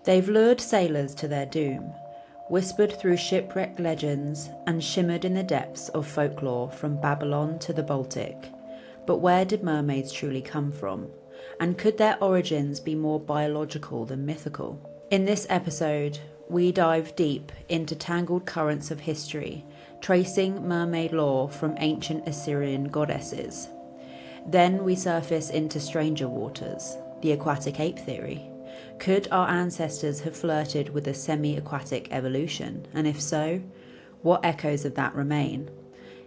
They've lured sailors to their doom, whispered through shipwreck legends, and shimmered in the depths of folklore from Babylon to the Baltic. But where did mermaids truly come from? And could their origins be more biological than mythical? In this episode, we dive deep into tangled currents of history, tracing mermaid lore from ancient Assyrian goddesses. Then we surface into stranger waters, the aquatic ape theory. Could our ancestors have flirted with a semi-aquatic evolution? And if so, what echoes of that remain?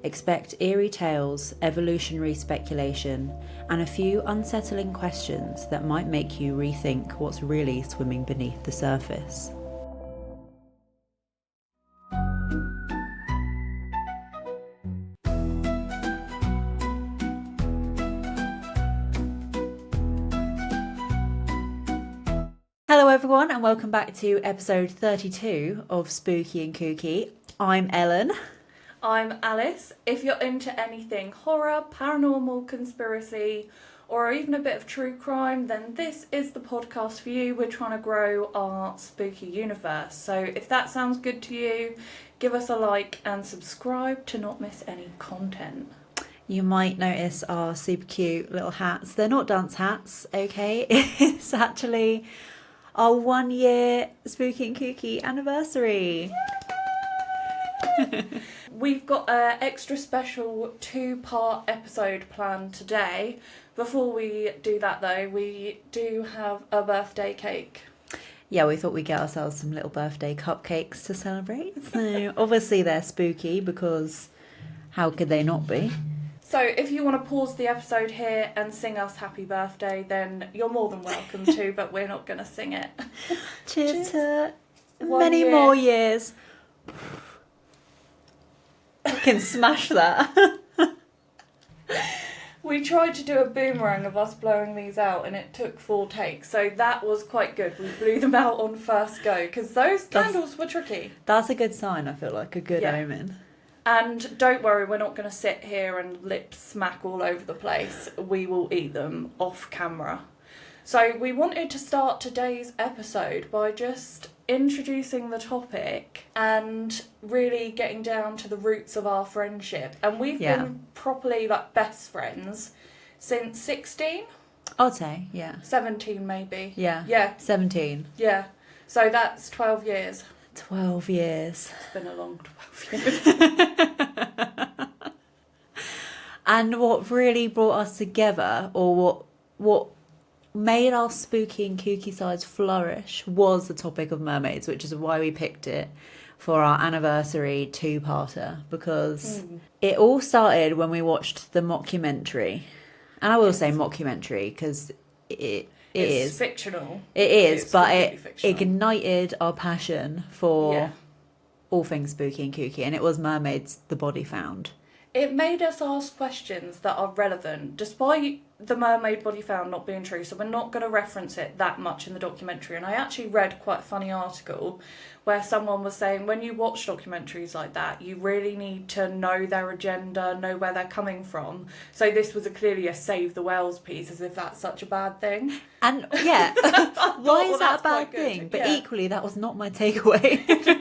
Expect eerie tales, evolutionary speculation, and a few unsettling questions that might make you rethink what's really swimming beneath the surface. Hello everyone and welcome back to episode 32 of Spooky and Kooky. I'm Ellen. I'm Alice. If you're into anything horror, paranormal, conspiracy, or even a bit of true crime, then this is the podcast for you. We're trying to grow our spooky universe. So if that sounds good to you, give us a like and subscribe to not miss any content. You might notice our super cute little hats. They're not dance hats, okay? It's actually our 1 year Spooky and Kooky anniversary. We've got an extra special 2-part episode planned today. Before we do that though, we do have a birthday cake. Yeah, we thought we'd get ourselves some little birthday cupcakes to celebrate. So obviously they're spooky because how could they not be? So if you want to pause the episode here and sing us happy birthday, then you're more than welcome to, but we're not going to sing it. Cheers to 1 many year. more years. I can smash that. We tried to do a boomerang of us blowing these out and it took 4 takes, so that was quite good. We blew them out on first go because those candles were tricky. That's a good sign, I feel like, a good Yeah. omen. And don't worry, we're not going to sit here and lip smack all over the place. We will eat them off camera. So we wanted to start today's episode by just introducing the topic and really getting down to the roots of our friendship. And we've been properly like best friends since 16? I'd say, yeah. 17 maybe. Yeah. Yeah. 17. Yeah. So that's 12 years. 12 years. It's been a long 12 years. And what really brought us together, or what made our spooky and kooky sides flourish, was the topic of mermaids, which is why we picked it for our anniversary 2-parter, because it all started when we watched the mockumentary. And I will say mockumentary because it's fictional. It is, It's but it fictional. ignited our passion for all things spooky and kooky, and it was Mermaids, the Body Found. It made us ask questions that are relevant, despite the mermaid body found not being true, so we're not going to reference it that much in the documentary. And I actually read quite a funny article where someone was saying when you watch documentaries like that, you really need to know their agenda, know where they're coming from. So this was clearly a save the whales piece, as if that's such a bad thing. And yeah, why is that a bad quite good. thing? But Yeah. equally, that was not my takeaway.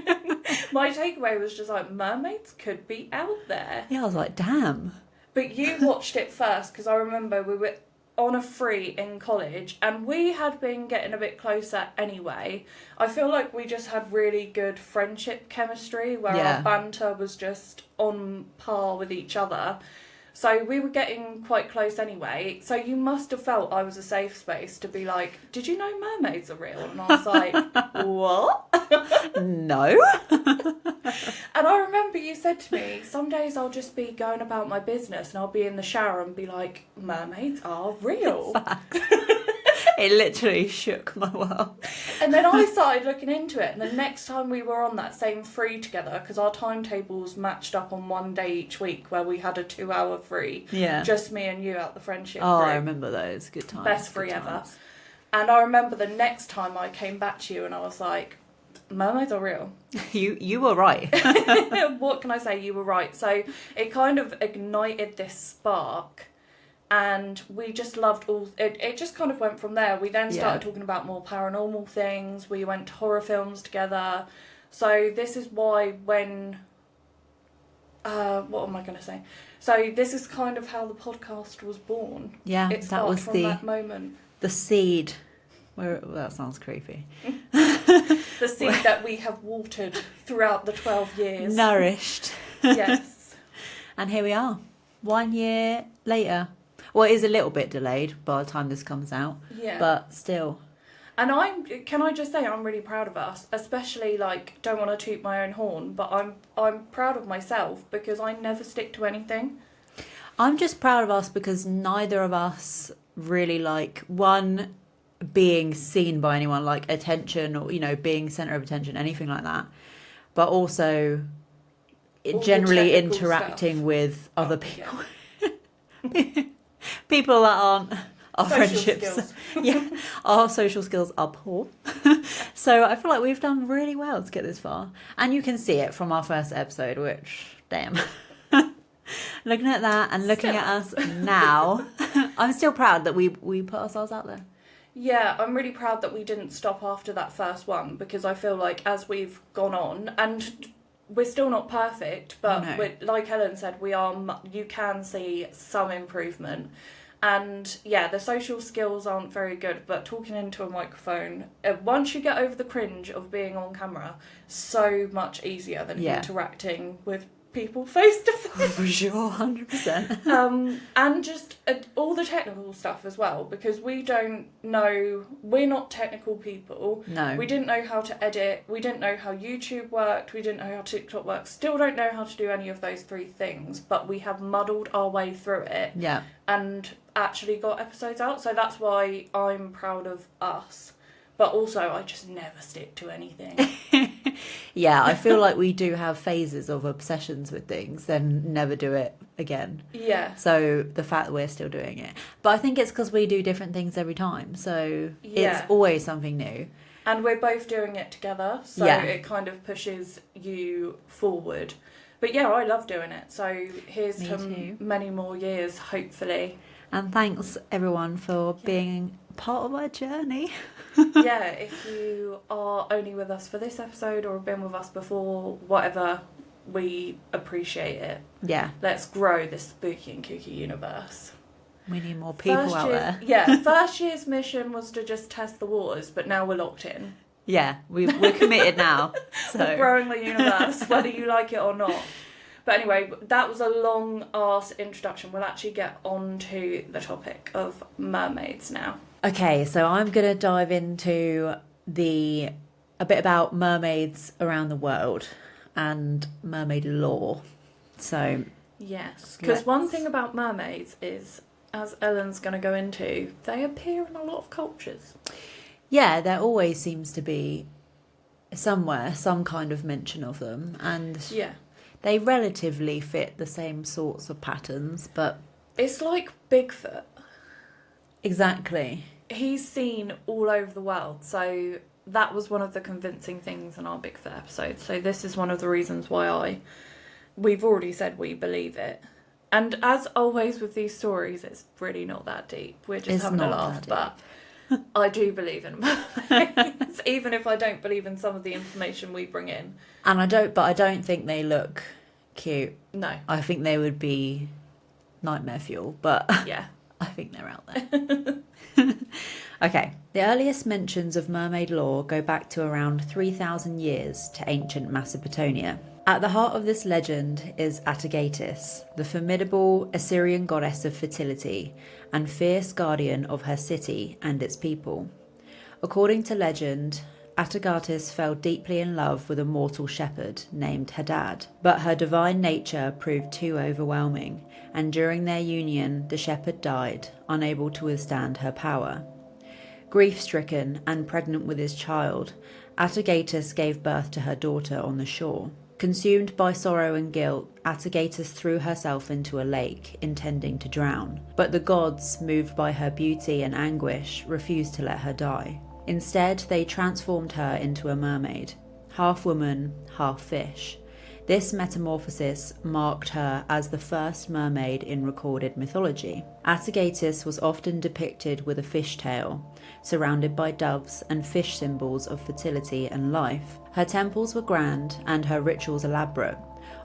My takeaway was just like, mermaids could be out there. Yeah, I was like, damn. But you watched it first, because I remember we were on a free in college and we had been getting a bit closer anyway. I feel like we just had really good friendship chemistry where our banter was just on par with each other. So we were getting quite close anyway. So you must have felt I was a safe space to be like, did you know mermaids are real? And I was like, what? No. And I remember you said to me, some days I'll just be going about my business and I'll be in the shower and be like, mermaids are real. It literally shook my world. And then I started looking into it, and the next time we were on that same free together, because our timetables matched up on one day each week where we had a 2-hour free. Yeah. Just me and you out the friendship Oh, group. I remember those. Good times. Best free ever. And I remember the next time I came back to you and I was like, mermaids are real. You were right. What can I say? You were right. So it kind of ignited this spark And we just loved it just kind of went from there. We then started talking about more paranormal things. We went to horror films together. So this is why when... what am I going to say? So this is kind of how the podcast was born. Yeah, it that was from that moment. The seed. Well, that sounds creepy. The seed that we have watered throughout the 12 years. Nourished. Yes. And here we are, 1 year later. Well, it is a little bit delayed by the time this comes out. Yeah. But still. And can I just say, I'm really proud of us, especially, like, don't want to toot my own horn, but I'm proud of myself because I never stick to anything. I'm just proud of us because neither of us really like, one, being seen by anyone, like attention or, you know, being centre of attention, anything like that. But also generally interacting with other people. Yeah. People that aren't our friendships. Yeah, our social skills are poor. So I feel like we've done really well to get this far. And you can see it from our first episode, which, damn. Looking at that and looking at us now, I'm still proud that we put ourselves out there. Yeah, I'm really proud that we didn't stop after that first one because I feel like as we've gone on, and we're still not perfect, but like Helen said, you can see some improvement. And yeah, the social skills aren't very good, but talking into a microphone, once you get over the cringe of being on camera, so much easier than interacting with people face to face. For sure, 100%. And just all the technical stuff as well, because we're not technical people. No. We didn't know how to edit, we didn't know how YouTube worked, we didn't know how TikTok worked, still don't know how to do any of those three things, but we have muddled our way through it. Yeah. And actually got episodes out, so that's why I'm proud of us. But also, I just never stick to anything. Yeah, I feel like we do have phases of obsessions with things, then never do it again. Yeah. So the fact that we're still doing it. But I think it's because we do different things every time. So it's always something new. And we're both doing it together, so it kind of pushes you forward. But yeah, I love doing it. So here's to many more years, hopefully. And thanks, everyone, for being part of our journey. Yeah, if you are only with us for this episode or have been with us before, whatever, we appreciate it. Yeah. Let's grow this Spooky and Kooky universe. We need more people out there. Yeah, first year's mission was to just test the waters, but now we're locked in. Yeah, we're committed now. So we're growing the universe, whether you like it or not. But anyway, that was a long-ass introduction. We'll actually get on to the topic of mermaids now. Okay, so I'm going to dive into a bit about mermaids around the world and mermaid lore. So yes, because one thing about mermaids is, as Ellen's going to go into, they appear in a lot of cultures. Yeah, there always seems to be somewhere some kind of mention of them, and they relatively fit the same sorts of patterns, but it's like Bigfoot. Exactly. He's seen all over the world, so that was one of the convincing things in our Bigfoot episode. So this is one of the reasons why we've already said we believe it. And as always with these stories, it's really not that deep. We're just having a laugh, but I do believe in mermaids, even if I don't believe in some of the information we bring in. And I don't think they look cute. No. I think they would be nightmare fuel, but yeah. I think they're out there. Okay, the earliest mentions of mermaid lore go back to around 3,000 years to ancient Mesopotamia. At the heart of this legend is Atagatis, the formidable Assyrian goddess of fertility and fierce guardian of her city and its people. According to legend, Atagatis fell deeply in love with a mortal shepherd named Hadad, but her divine nature proved too overwhelming, and during their union the shepherd died, unable to withstand her power. Grief-stricken and pregnant with his child, Atagatis gave birth to her daughter on the shore. Consumed by sorrow and guilt, Atagatis threw herself into a lake, intending to drown. But the gods, moved by her beauty and anguish, refused to let her die. Instead, they transformed her into a mermaid, half woman, half fish. This metamorphosis marked her as the first mermaid in recorded mythology. Atargatis was often depicted with a fishtail, surrounded by doves and fish symbols of fertility and life. Her temples were grand and her rituals elaborate,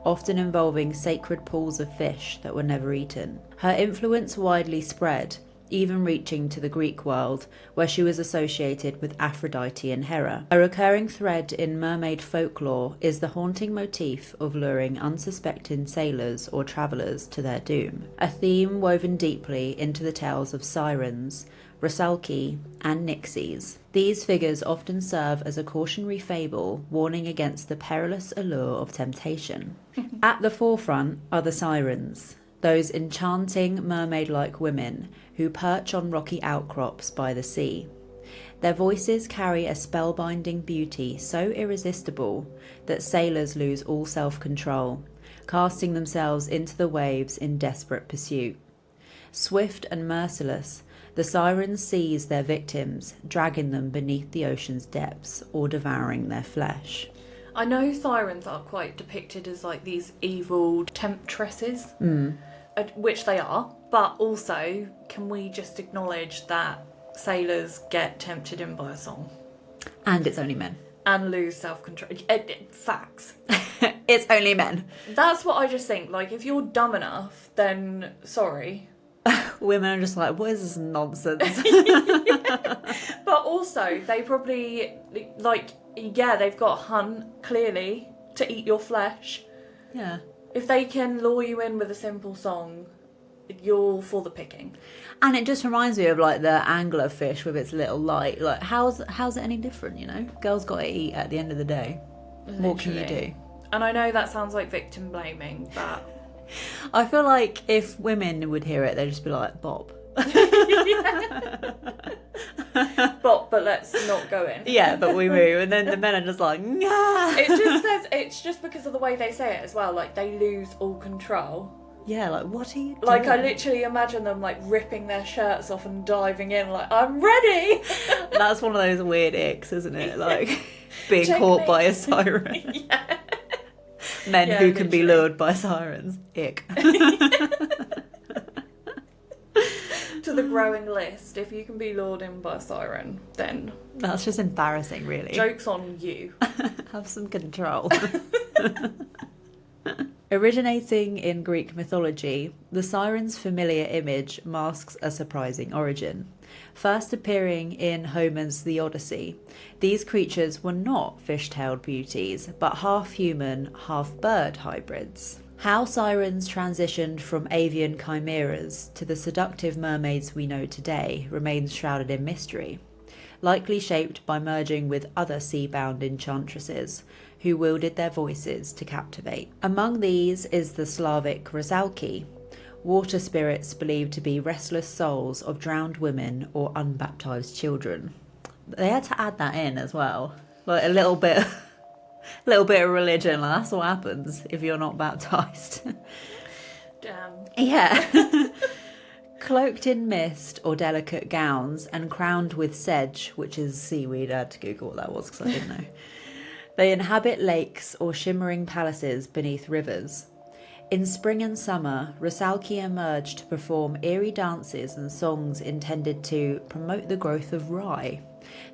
often involving sacred pools of fish that were never eaten. Her influence widely spread, even reaching to the Greek world, where she was associated with Aphrodite and Hera. A recurring thread in mermaid folklore is the haunting motif of luring unsuspecting sailors or travellers to their doom, a theme woven deeply into the tales of sirens, selkies, and nixies. These figures often serve as a cautionary fable, warning against the perilous allure of temptation. At the forefront are the sirens, those enchanting mermaid-like women who perch on rocky outcrops by the sea. Their voices carry a spellbinding beauty so irresistible that sailors lose all self-control, casting themselves into the waves in desperate pursuit. Swift and merciless, the sirens seize their victims, dragging them beneath the ocean's depths or devouring their flesh. I know sirens are quite depicted as like these evil temptresses, which they are, but also can we just acknowledge that sailors get tempted in by a song? And it's only men. And lose self-control. Facts. It's only men. That's what I just think. Like, if you're dumb enough, then sorry. Women are just like, what is this nonsense? But also, they probably, like, yeah, they've got a hunt, clearly, to eat your flesh. Yeah. If they can lure you in with a simple song, you're for the picking. And it just reminds me of, like, the anglerfish with its little light. Like, how's it any different, you know? Girls got to eat at the end of the day. Literally. What can you do? And I know that sounds like victim blaming, but... I feel like if women would hear it, they'd just be like, Bob. But let's not go in. Yeah, but we move. And then the men are just like, nah. It just says, it's just because of the way they say it as well, like they lose all control. Yeah, like, what are you doing? Like, I literally imagine them, like, ripping their shirts off and diving in, like, I'm ready! That's one of those weird icks, isn't it? Like, being Check caught me. by a siren. Yeah. Men Yeah, who can be literally. lured by sirens. Ick. To the growing list, if you can be lured in by a siren, then... That's just embarrassing, really. Joke's on you. Have some control. Originating in Greek mythology, the siren's familiar image masks a surprising origin. First appearing in Homer's The Odyssey, these creatures were not fish-tailed beauties, but half-human, half-bird hybrids. How sirens transitioned from avian chimeras to the seductive mermaids we know today remains shrouded in mystery, likely shaped by merging with other sea-bound enchantresses who wielded their voices to captivate. Among these is the Slavic Rusalki, water spirits believed to be restless souls of drowned women or unbaptized children. They had to add that in as well, like a little bit of religion. Like, that's what happens if you're not baptized. Damn. Yeah. Cloaked in mist or delicate gowns and crowned with sedge, which is seaweed. I had to Google what that was because I didn't know. They inhabit lakes or shimmering palaces beneath rivers. In spring and summer, Rusalki emerge to perform eerie dances and songs intended to promote the growth of rye,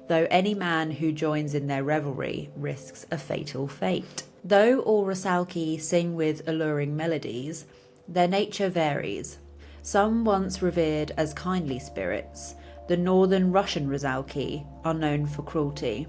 though any man who joins in their revelry risks a fatal fate. Though all Rusalki sing with alluring melodies, their nature varies. Some once revered as kindly spirits, the northern Russian Rusalki are known for cruelty,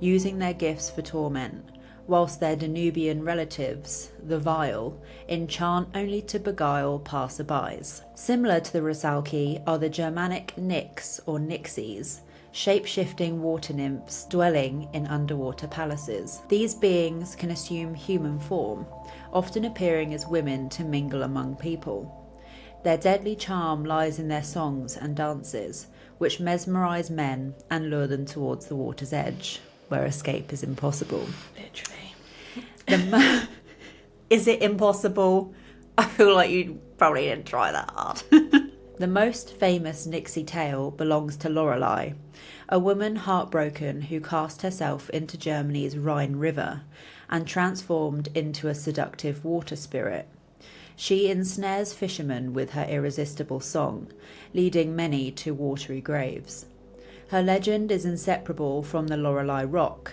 using their gifts for torment, whilst their Danubian relatives, the Vile, enchant only to beguile passerbys. Similar to the Rusalki are the Germanic Nix or Nixies, shape-shifting water nymphs dwelling in underwater palaces. These beings can assume human form, often appearing as women to mingle among people. Their deadly charm lies in their songs and dances, which mesmerise men and lure them towards the water's edge, where escape is impossible. Literally. Is it impossible? I feel like you probably didn't try that hard. The most famous Nixie tale belongs to Lorelei, a woman heartbroken who cast herself into Germany's Rhine River and transformed into a seductive water spirit. She ensnares fishermen with her irresistible song, leading many to watery graves. Her legend is inseparable from the Lorelei Rock,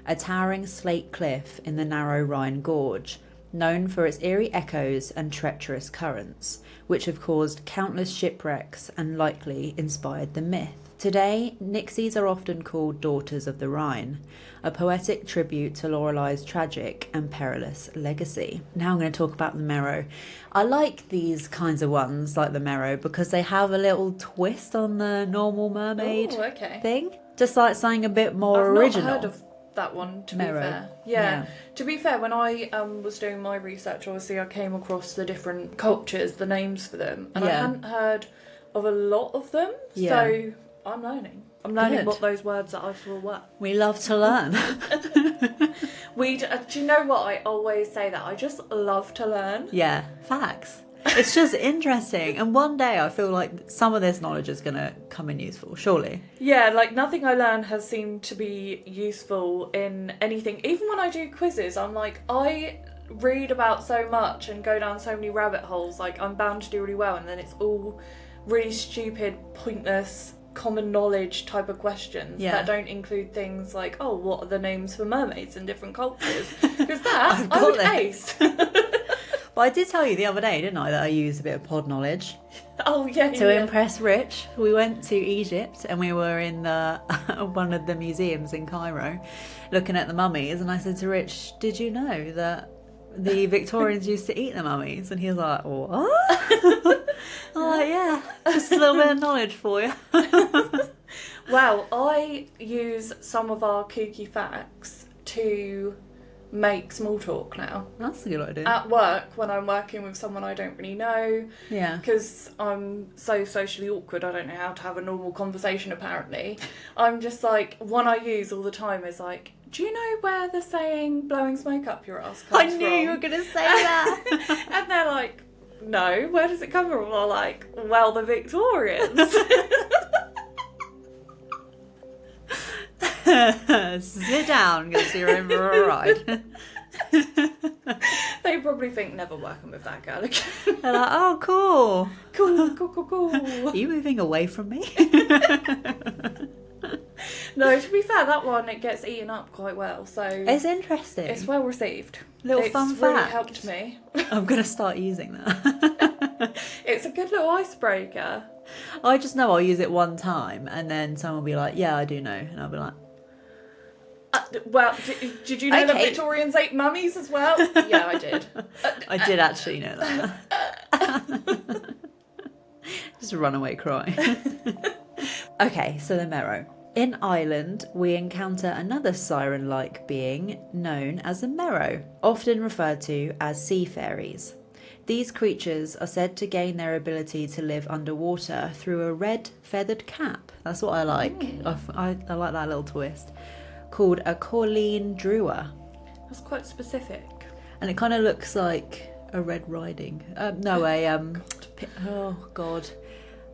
a towering slate cliff in the narrow Rhine Gorge, known for its eerie echoes and treacherous currents, which have caused countless shipwrecks and likely inspired the myth. Today, Nixies are often called Daughters of the Rhine, a poetic tribute to Lorelei's tragic and perilous legacy. Now I'm going to talk about the Merrow. I like these kinds of ones, like the Merrow, because they have a little twist on the normal mermaid thing. Just like something a bit more original. I've not heard of that one, to Merrow. be fair. Yeah. To be fair, when I was doing my research, obviously I came across the different cultures, the names for them, and I hadn't heard of a lot of them, so I'm learning. I'm learning what those words that I saw were. We love to learn. Do you know what? I always say that. I just love to learn. Yeah, facts. It's just interesting. And one day I feel like some of this knowledge is going to come in useful, surely. Yeah, like nothing I learn has seemed to be useful in anything. Even when I do quizzes, I'm like, I read about so much and go down so many rabbit holes. Like, I'm bound to do really well. And then it's all really stupid, pointless, common knowledge type of questions that don't include things like, oh, what are the names for mermaids in different cultures? Because that I would ace. But I did tell you the other day, didn't I, that I used a bit of pod knowledge. Oh, yeah. To impress Rich. We went to Egypt and we were in one of the museums in Cairo looking at the mummies, and I said to Rich, did you know that the Victorians used to eat the mummies? And he was like, what? I'm like, yeah, just a little bit of knowledge for you. Well, I use some of our kooky facts to make small talk now. That's a good idea. At work, when I'm working with someone I don't really know. Yeah. Because I'm so socially awkward, I don't know how to have a normal conversation apparently. I'm just like, one I use all the time is like, do you know where the saying blowing smoke up your ass comes from? I knew you were going to say that. And they're like, no, where does it come from? I'm like, well, the Victorians. Sit down, because you're in for a ride. They probably think never working with that girl again. They're like, oh, cool. Cool. Are you moving away from me? No, to be fair, that one, it gets eaten up quite well, so... It's interesting. It's well received. Fun fact. It's really helped me. I'm going to start using that. It's a good little icebreaker. I just know I'll use it one time, and then someone will be like, yeah, I do know. And I'll be like... well, did you know the Victorians ate mummies as well? Yeah, I did. I did actually know that. Just run away crying. Okay, so the Merrow. In Ireland, we encounter another siren-like being known as the Merrow, often referred to as sea fairies. These creatures are said to gain their ability to live underwater through a red feathered cap. That's what I like. I like that little twist. Called a Corleen Drua. That's quite specific. And it kind of looks like a Red Riding. Oh God,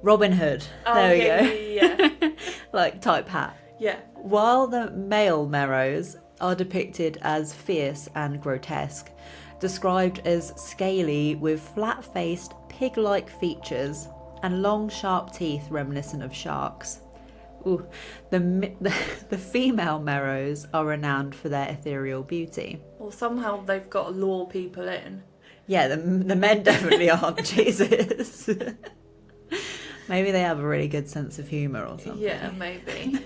Robin Hood. There we go. Yeah. Like type hat. Yeah. While the male Merrows are depicted as fierce and grotesque, described as scaly with flat-faced, pig-like features and long, sharp teeth reminiscent of sharks. Ooh. The female Merrows are renowned for their ethereal beauty. Well, somehow they've got to lure people in. Yeah, the men definitely aren't. Jesus. Maybe they have a really good sense of humour or something. Yeah, maybe.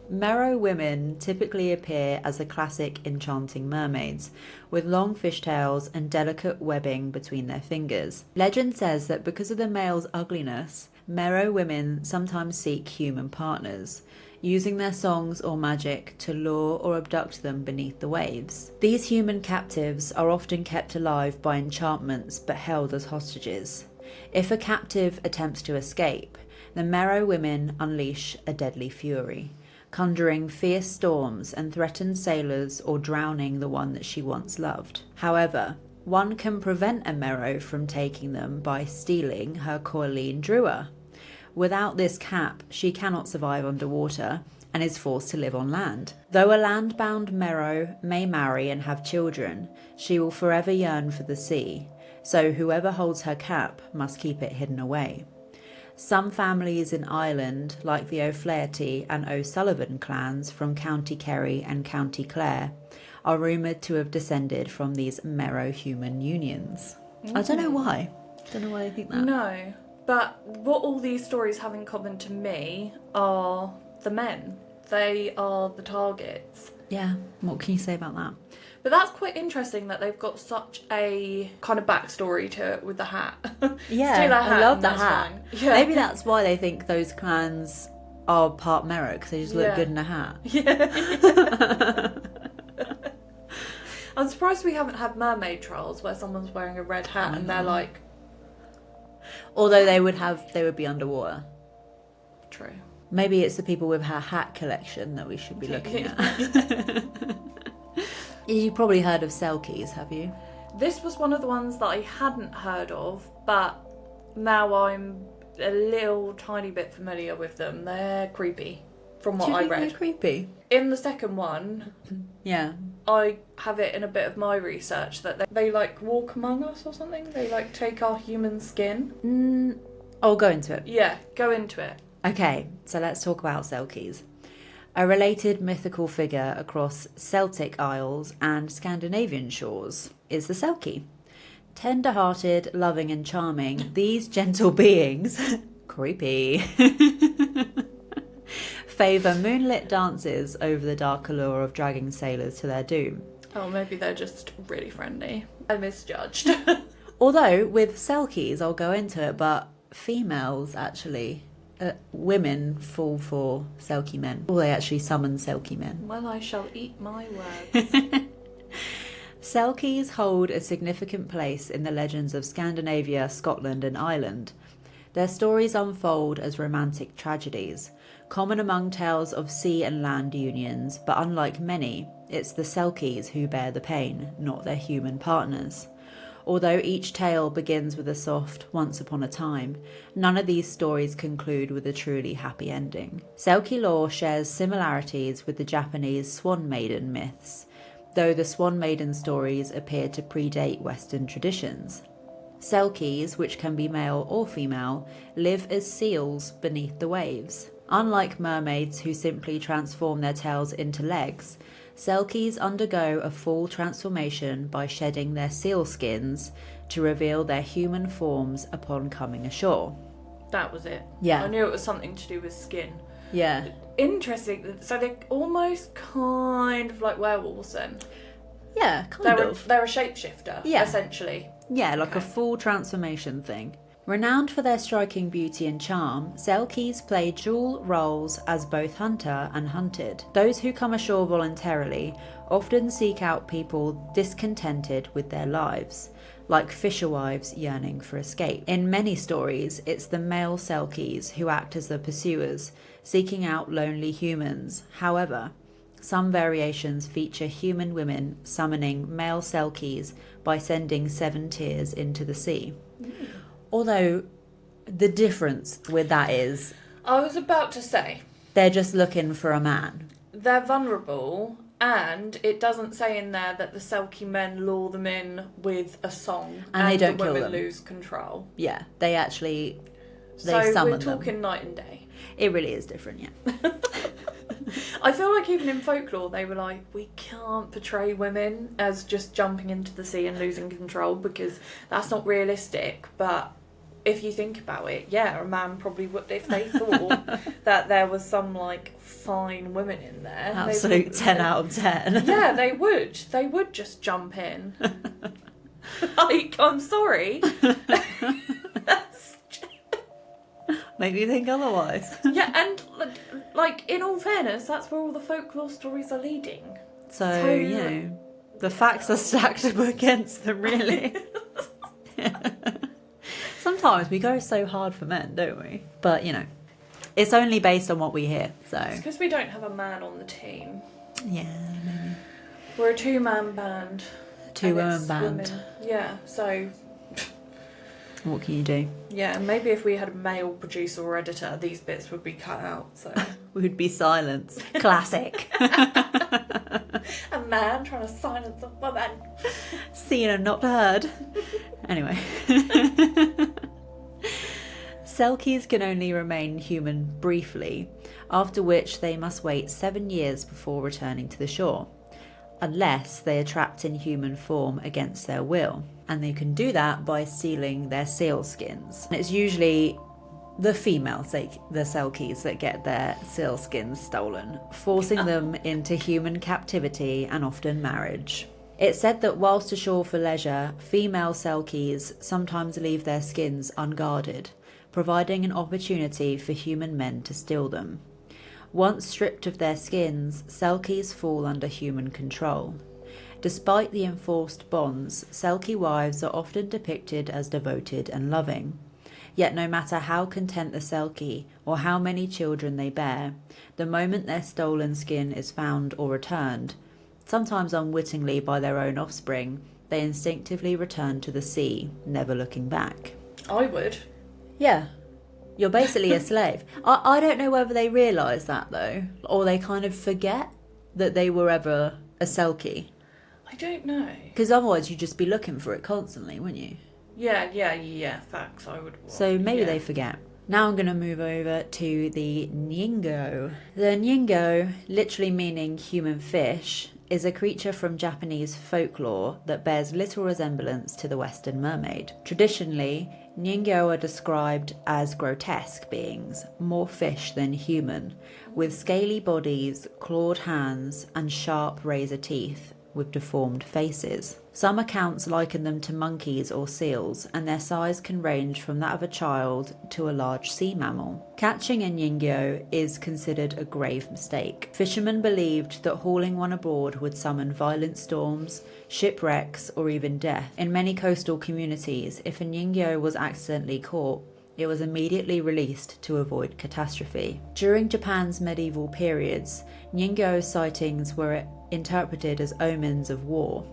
Merrow women typically appear as the classic enchanting mermaids, with long fishtails and delicate webbing between their fingers. Legend says that because of the male's ugliness, Merrow women sometimes seek human partners, using their songs or magic to lure or abduct them beneath the waves. These human captives are often kept alive by enchantments but held as hostages. If a captive attempts to escape, the Merrow women unleash a deadly fury, conjuring fierce storms and threaten sailors or drowning the one that she once loved. However, one can prevent a merrow from taking them by stealing her coralline drua. Without this cap, she cannot survive underwater and is forced to live on land. Though a land-bound merrow may marry and have children, she will forever yearn for the sea, so whoever holds her cap must keep it hidden away. Some families in Ireland, like the O'Flaherty and O'Sullivan clans from County Kerry and County Clare, are rumoured to have descended from these merrow-human unions. I don't know why. Don't know why they think that. No, but what all these stories have in common to me are the men. They are the targets. Yeah, what can you say about that? But that's quite interesting that they've got such a kind of backstory to it with the hat. Yeah, Steal a hat, I love and the that's hat. fine. Yeah. Maybe that's why they think those clans are part merrow, because they just look good in a hat. Yeah. I'm surprised we haven't had mermaid trials where someone's wearing a red hat and they're like... Although they would be underwater. True. Maybe it's the people with her hat collection that we should be looking at. You've probably heard of selkies, have you? This was one of the ones that I hadn't heard of, but now I'm a little tiny bit familiar with them. They're creepy, from what I read. They're creepy? In the second one, Yeah. I have it in a bit of my research that they like walk among us or something. They like take our human skin. I'll go into it. Yeah, go into it. Okay, so let's talk about selkies. A related mythical figure across Celtic isles and Scandinavian shores is the selkie. Tender-hearted, loving and charming, these gentle beings, creepy, favour moonlit dances over the dark allure of dragging sailors to their doom. Oh, maybe they're just really friendly. I misjudged. Although, with selkies, I'll go into it, but females actually... women fall for selkie men. Or they actually summon selkie men. Well, I shall eat my words. Selkies hold a significant place in the legends of Scandinavia, Scotland and Ireland. Their stories unfold as romantic tragedies, common among tales of sea and land unions, but unlike many, it's the selkies who bear the pain, not their human partners. Although each tale begins with a soft once upon a time, none of these stories conclude with a truly happy ending. Selkie lore shares similarities with the Japanese swan maiden myths, though the swan maiden stories appear to predate Western traditions. Selkies, which can be male or female, live as seals beneath the waves. Unlike mermaids who simply transform their tails into legs, selkies undergo a full transformation by shedding their seal skins to reveal their human forms upon coming ashore. That was it. Yeah. I knew it was something to do with skin. Yeah. Interesting. So they're almost kind of like werewolves then. Yeah, kind of. They're a shapeshifter, Yeah. essentially. Yeah, like a Okay. full transformation thing. Renowned for their striking beauty and charm, selkies play dual roles as both hunter and hunted. Those who come ashore voluntarily often seek out people discontented with their lives, like fisherwives yearning for escape. In many stories, it's the male selkies who act as the pursuers, seeking out lonely humans. However, some variations feature human women summoning male selkies by sending 7 tears into the sea. Although the difference with that is I was about to say, they're just looking for a man. they're vulnerable, and it doesn't say in there that the Selkie men lure them in with a song And they don't the kill women them. lose control. Yeah, they actually So summon we're them. talking night and day. It really is different, yeah. I feel like even in folklore they were like, we can't portray women as just jumping into the sea and losing control because that's not realistic. But if you think about it, yeah, a man probably would, if they thought that there was some like fine women in there. Absolute 10 out of 10. Yeah, they would just jump in. Like, I'm sorry. Make me think otherwise. Yeah, and like in all fairness, that's where all the folklore stories are leading. So, you know, the facts are stacked up against them, really. Sometimes we go so hard for men, don't we? But, you know, it's only based on what we hear, so... It's because we don't have a man on the team. Yeah, maybe. We're a 2-man band. Two-woman band. Women. Yeah, so... What can you do? Yeah, and maybe if we had a male producer or editor, these bits would be cut out, so... We would be silence. Classic. A man trying to silence a woman. Seen and not heard. Anyway. Selkies can only remain human briefly, after which they must wait 7 years before returning to the shore, unless they are trapped in human form against their will. And they can do that by stealing their seal skins. And it's usually the female, the selkies, that get their seal skins stolen, forcing them into human captivity and often marriage. It's said that whilst ashore for leisure, female selkies sometimes leave their skins unguarded, providing an opportunity for human men to steal them. Once stripped of their skins, selkies fall under human control. Despite the enforced bonds, selkie wives are often depicted as devoted and loving. Yet no matter how content the selkie or how many children they bear, the moment their stolen skin is found or returned, sometimes unwittingly by their own offspring, they instinctively return to the sea, never looking back. I would. Yeah. You're basically a slave. I don't know whether they realise that, though, or they kind of forget that they were ever a selkie. I don't know. Because otherwise you'd just be looking for it constantly, wouldn't you? Yeah, facts, I would. So maybe they forget. Now I'm going to move over to the Nyingo. The Nyingo, literally meaning human fish, is a creature from Japanese folklore that bears little resemblance to the Western mermaid. Traditionally, Nyingo are described as grotesque beings, more fish than human, with scaly bodies, clawed hands, and sharp razor teeth, with deformed faces. Some accounts liken them to monkeys or seals, and their size can range from that of a child to a large sea mammal. Catching a Nyingo is considered a grave mistake. Fishermen believed that hauling one aboard would summon violent storms, shipwrecks, or even death. In many coastal communities, if a Nyingo was accidentally caught, it was immediately released to avoid catastrophe. During Japan's medieval periods, Nyingo sightings were interpreted as omens of war.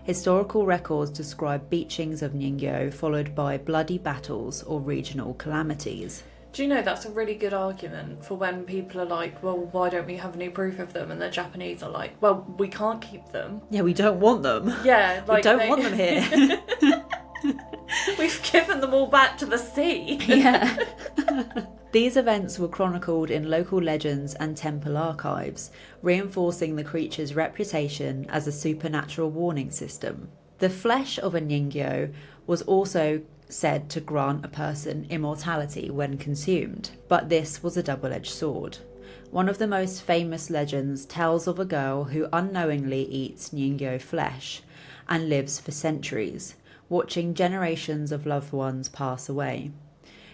Historical records describe beachings of Nyingo followed by bloody battles or regional calamities. Do you know that's a really good argument for when people are like, well, why don't we have any proof of them? And the Japanese are like, well, we can't keep them. Yeah, we don't want them. Yeah, like we don't want them here. We've given them all back to the sea. Yeah. These events were chronicled in local legends and temple archives, reinforcing the creature's reputation as a supernatural warning system. The flesh of a Nyingo was also said to grant a person immortality when consumed, but this was a double-edged sword. One of the most famous legends tells of a girl who unknowingly eats Nyingo flesh and lives for centuries, watching generations of loved ones pass away.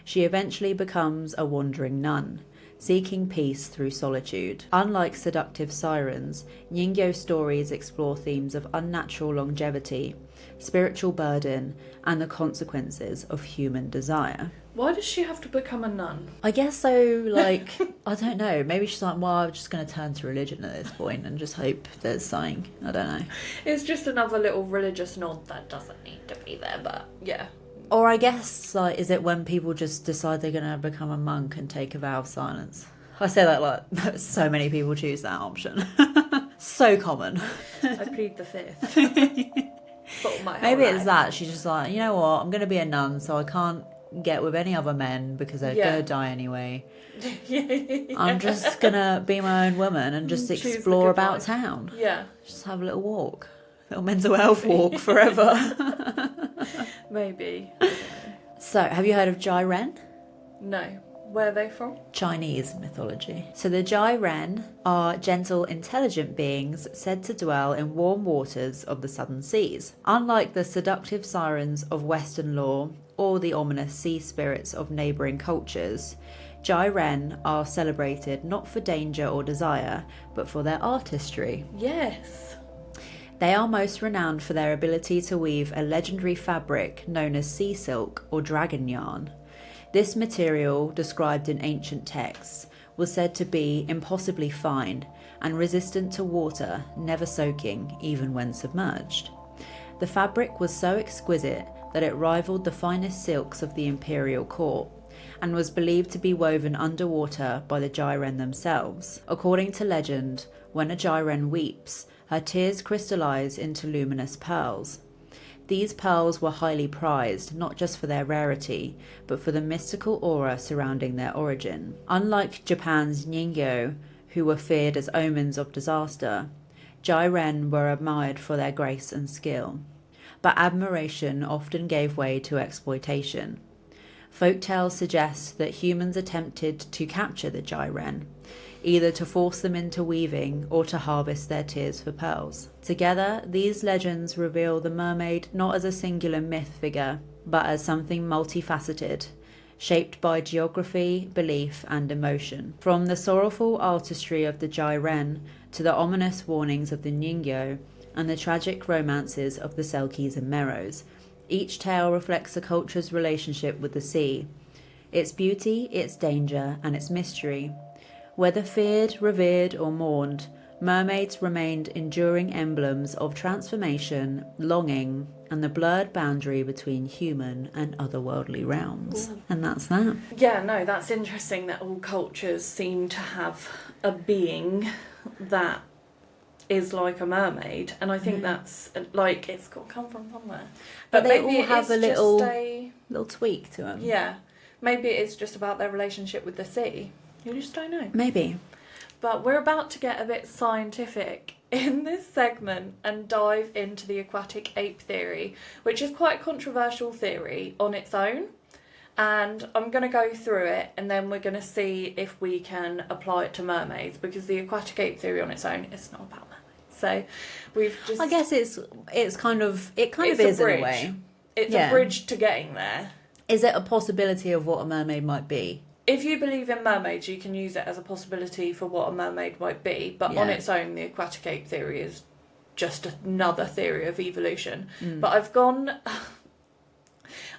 She eventually becomes a wandering nun, seeking peace through solitude. Unlike seductive sirens, Nyingo stories explore themes of unnatural longevity, spiritual burden, and the consequences of human desire. Why does she have to become a nun? I guess so, like, I don't know, maybe she's like, well, I'm just going to turn to religion at this point and just hope there's something, I don't know. It's just another little religious nod that doesn't need to be there, but yeah. Or I guess, like, is it when people just decide they're going to become a monk and take a vow of silence? I say that like so many people choose that option. So common. I plead the fifth. Maybe it's that. She's just like, you know what, I'm going to be a nun, so I can't get with any other men because they're going to die anyway. I'm just going to be my own woman and just explore about town. Yeah. Just have a little walk. Little mental health walk forever. Maybe. So, have you heard of Jai Ren? No. Where are they from? Chinese mythology. So the Jai Ren are gentle, intelligent beings said to dwell in warm waters of the southern seas. Unlike the seductive sirens of Western lore or the ominous sea spirits of neighbouring cultures, Jai Ren are celebrated not for danger or desire, but for their artistry. Yes. They are most renowned for their ability to weave a legendary fabric known as sea silk or dragon yarn. This material, described in ancient texts, was said to be impossibly fine and resistant to water, never soaking even when submerged. The fabric was so exquisite that it rivaled the finest silks of the imperial court, and was believed to be woven underwater by the Gyren themselves. According to legend, when a Gyren weeps, her tears crystallize into luminous pearls. These pearls were highly prized, not just for their rarity, but for the mystical aura surrounding their origin. Unlike Japan's Ningyo, who were feared as omens of disaster, Gyren were admired for their grace and skill. But admiration often gave way to exploitation. Folktales suggest that humans attempted to capture the Gyren, either to force them into weaving or to harvest their tears for pearls. Together, these legends reveal the mermaid not as a singular myth figure, but as something multifaceted, shaped by geography, belief, and emotion. From the sorrowful artistry of the Gyren to the ominous warnings of the Ningyo and the tragic romances of the selkies and merrows, each tale reflects a culture's relationship with the sea, its beauty, its danger, and its mystery. Whether feared, revered, or mourned, mermaids remained enduring emblems of transformation, longing, and the blurred boundary between human and otherworldly realms. Ooh. And that's that. Yeah, no, that's interesting that all cultures seem to have a being that is like a mermaid, and I think that's like it's got to come from somewhere. But they maybe all have a little tweak to them. Yeah, maybe it's just about their relationship with the sea. You just don't know. Maybe. But we're about to get a bit scientific in this segment and dive into the aquatic ape theory, which is quite a controversial theory on its own. And I'm going to go through it, and then we're going to see if we can apply it to mermaids, because the aquatic ape theory on its own is not about mermaids. So we've just... I guess it's kind of is in a way. It's a bridge to getting there. Is it a possibility of what a mermaid might be? If you believe in mermaids, you can use it as a possibility for what a mermaid might be, but on its own, the aquatic ape theory is just another theory of evolution. But I've gone...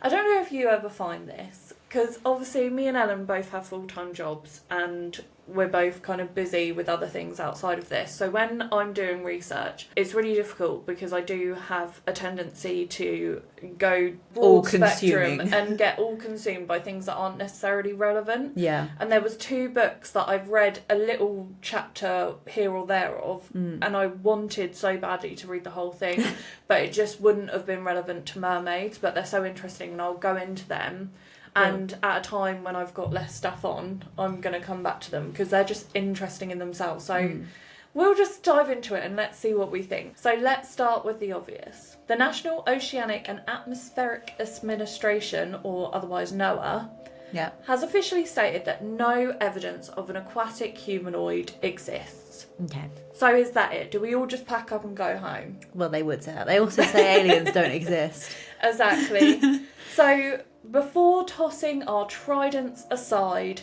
I don't know if you ever find this, because obviously me and Ellen both have full-time jobs, and we're both kind of busy with other things outside of this. So when I'm doing research, it's really difficult because I do have a tendency to go broad spectrum and get all consumed by things that aren't necessarily relevant. Yeah. And there was 2 books that I've read a little chapter here or there of, and I wanted so badly to read the whole thing, but it just wouldn't have been relevant to mermaids, but they're so interesting and I'll go into them. And at a time when I've got less stuff on, I'm going to come back to them because they're just interesting in themselves. So we'll just dive into it and let's see what we think. So let's start with the obvious. The National Oceanic and Atmospheric Administration, or otherwise NOAA, has officially stated that no evidence of an aquatic humanoid exists. Okay. So is that it? Do we all just pack up and go home? Well, they would say that. They also say aliens don't exist. Exactly. So... before tossing our tridents aside,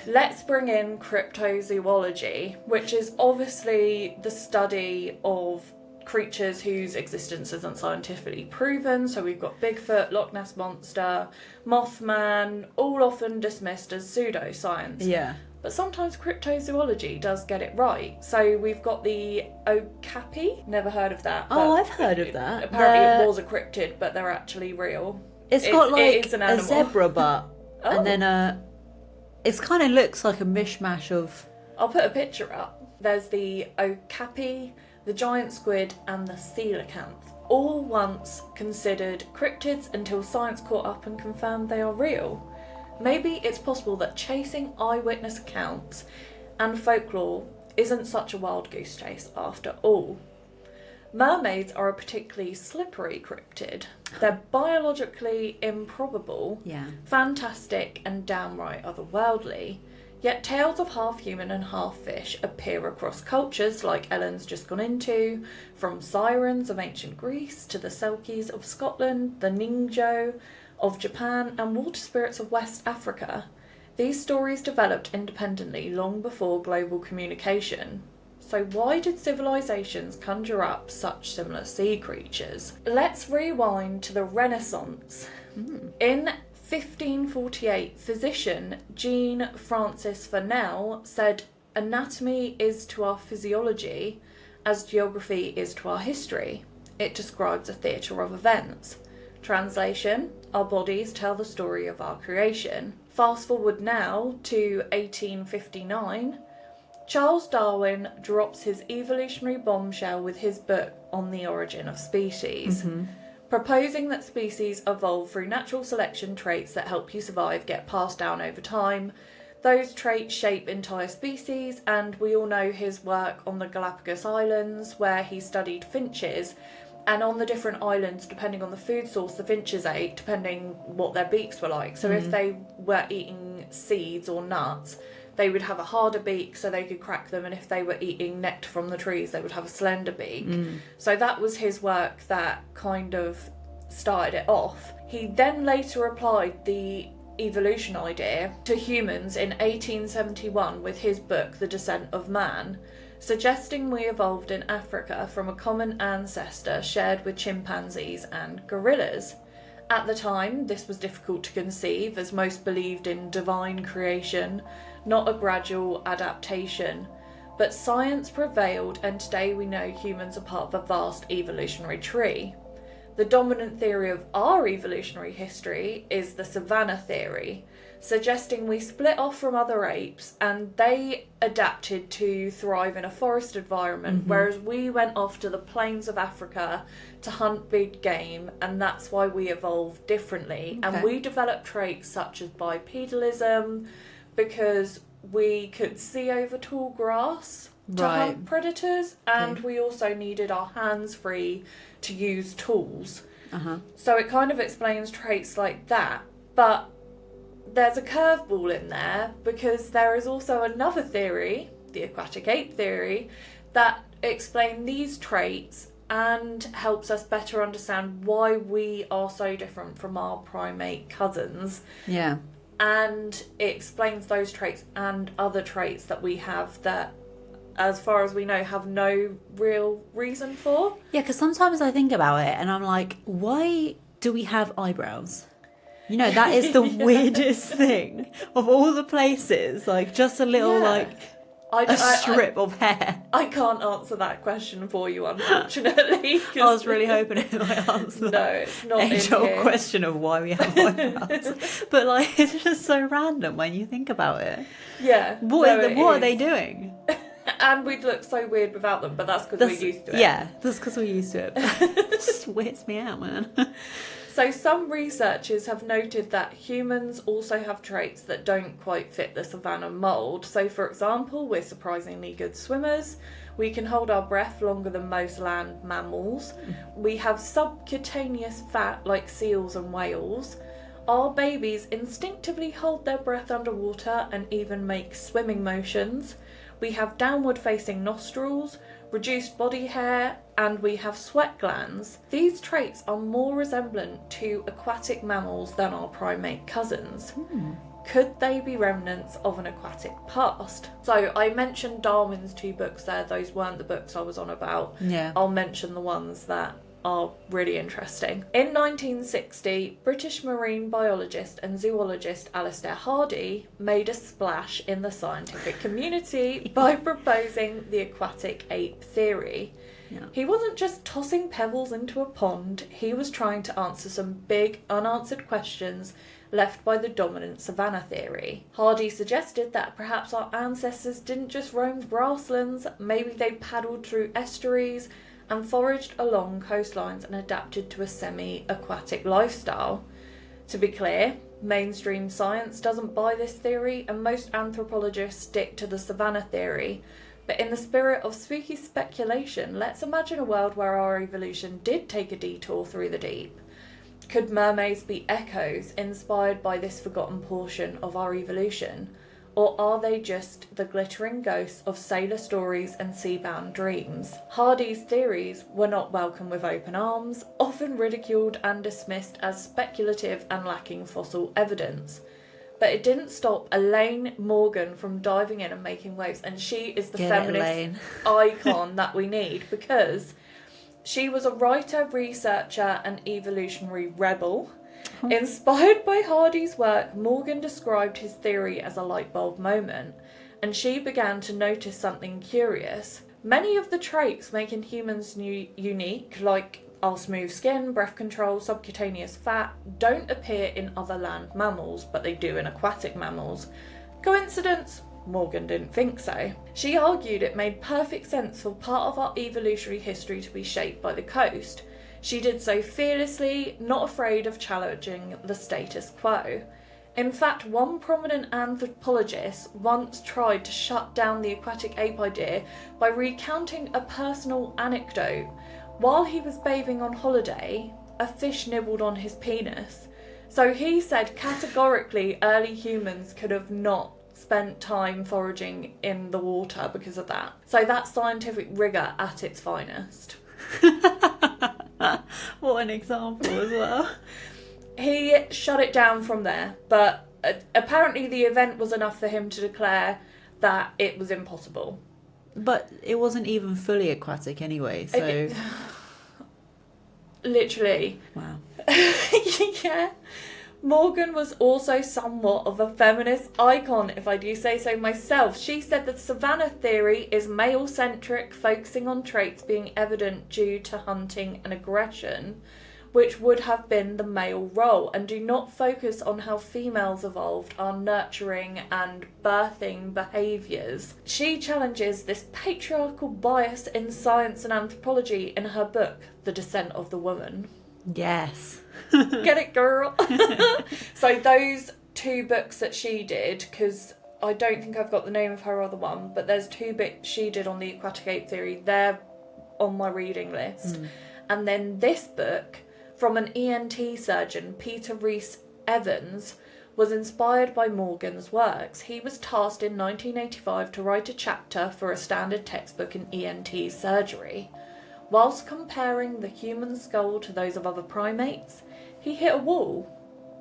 let's bring in cryptozoology, which is obviously the study of creatures whose existence isn't scientifically proven. So we've got Bigfoot, Loch Ness Monster, Mothman, all often dismissed as pseudoscience. Yeah. But sometimes cryptozoology does get it right. So we've got the Okapi. Never heard of that. Oh, I've heard of that. Apparently it was a cryptid, but they're actually real. It's got like a zebra butt, and then it kind of looks like a mishmash of... I'll put a picture up. There's the okapi, the giant squid, and the coelacanth. All once considered cryptids until science caught up and confirmed they are real. Maybe it's possible that chasing eyewitness accounts and folklore isn't such a wild goose chase after all. Mermaids are a particularly slippery cryptid. They're biologically improbable, fantastic and downright otherworldly, yet tales of half human and half fish appear across cultures like Ellen's just gone into, from sirens of ancient Greece to the selkies of Scotland, the Ningyo of Japan and water spirits of West Africa. These stories developed independently long before global communication. So why did civilizations conjure up such similar sea creatures? Let's rewind to the Renaissance. In 1548, physician Jean Francis Fernel said, "Anatomy is to our physiology as geography is to our history." it describes a theatre of events. Translation, our bodies tell the story of our creation. Fast forward now to 1859, Charles Darwin drops his evolutionary bombshell with his book On the Origin of Species, proposing that species evolve through natural selection. Traits that help you survive get passed down over time. Those traits shape entire species, and we all know his work on the Galapagos Islands, where he studied finches, and on the different islands, depending on the food source the finches ate, depending what their beaks were like. So if they were eating seeds or nuts, they would have a harder beak so they could crack them, and if they were eating nectar from the trees, they would have a slender beak. So that was his work that kind of started it off. He then later applied the evolution idea to humans in 1871 with his book The Descent of Man, suggesting we evolved in Africa from a common ancestor shared with chimpanzees and gorillas. At the time, this was difficult to conceive, as most believed in divine creation, not a gradual adaptation. But science prevailed, and today we know humans are part of a vast evolutionary tree. The dominant theory of our evolutionary history is the savanna theory, suggesting we split off from other apes and they adapted to thrive in a forest environment, whereas we went off to the plains of Africa to hunt big game, and that's why we evolved differently. And we developed traits such as bipedalism because we could see over tall grass to hunt predators, and we also needed our hands free to use tools. So it kind of explains traits like that, but there's a curveball in there, because there is also another theory, the Aquatic Ape theory, that explains these traits and helps us better understand why we are so different from our primate cousins. And it explains those traits and other traits that we have that, as far as we know, have no real reason for. Yeah, because sometimes I think about it and I'm like, why do we have eyebrows? You know, that is the weirdest thing of all the places. Like, just a little, strip of hair. I can't answer that question for you, unfortunately. I was really hoping it might answer No, it's not in age-old here. question of why we have eyebrows. But, like, it's just so random when you think about it. Yeah. What are they doing? And we'd look so weird without them, but that's because we're used to it. Yeah, that's because we're used to it. It just weirds me out, man. So some researchers have noted that humans also have traits that don't quite fit the savanna mould. So for example, we're surprisingly good swimmers. We can hold our breath longer than most land mammals. We have subcutaneous fat like seals and whales. Our babies instinctively hold their breath underwater and even make swimming motions. We have downward facing nostrils, reduced body hair, and we have sweat glands. These traits are more resemblant to aquatic mammals than our primate cousins. Could they be remnants of an aquatic past? So I mentioned Darwin's 2 books there. Those weren't the books I was on about. Yeah. I'll mention the ones that are really interesting. In 1960, British marine biologist and zoologist Alistair Hardy made a splash in the scientific community by proposing the aquatic ape theory. He wasn't just tossing pebbles into a pond, he was trying to answer some big unanswered questions left by the dominant savanna theory. Hardy suggested that perhaps our ancestors didn't just roam grasslands, maybe they paddled through estuaries and foraged along coastlines and adapted to a semi-aquatic lifestyle. To be clear, mainstream science doesn't buy this theory, and most anthropologists stick to the savanna theory. But in the spirit of spooky speculation, let's imagine a world where our evolution did take a detour through the deep. Could mermaids be echoes inspired by this forgotten portion of our evolution? Or are they just the glittering ghosts of sailor stories and sea-bound dreams? Hardy's theories were not welcomed with open arms, often ridiculed and dismissed as speculative and lacking fossil evidence. But it didn't stop Elaine Morgan from diving in and making waves, and she is the feminist icon that we need, because she was a writer, researcher and evolutionary rebel. Inspired by Hardy's work, Morgan described his theory as a light bulb moment, and she began to notice something curious. Many of the traits making humans unique, like Our smooth skin, breath control, subcutaneous fat don't appear in other land mammals, but they do in aquatic mammals. Coincidence? Morgan didn't think so. She argued it made perfect sense for part of our evolutionary history to be shaped by the coast. She did so fearlessly, not afraid of challenging the status quo. In fact, one prominent anthropologist once tried to shut down the aquatic ape idea by recounting a personal anecdote. While he was bathing on holiday, a fish nibbled on his penis. So he said categorically early humans could have not spent time foraging in the water because of that. So that's scientific rigour at its finest. What an example as well. He shut it down from there, but apparently the event was enough for him to declare that it was impossible. But it wasn't even fully aquatic anyway, so... Literally. Wow. Yeah. Morgan was also somewhat of a feminist icon, if I do say so myself. She said the savannah theory is male-centric, focusing on traits being evident due to hunting and aggression, which would have been the male role, and do not focus on how females evolved our nurturing and birthing behaviours. She challenges this patriarchal bias in science and anthropology in her book, The Descent of the Woman. Yes. Get it, girl? So those two books that she did, because I don't think I've got the name of her other one, but there's two books she did on the aquatic ape theory. They're on my reading list. And then this book, from an ENT surgeon, Peter Rhys Evans, was inspired by Morgan's works. He was tasked in 1985 to write a chapter for a standard textbook in ENT surgery. Whilst comparing the human skull to those of other primates, he hit a wall.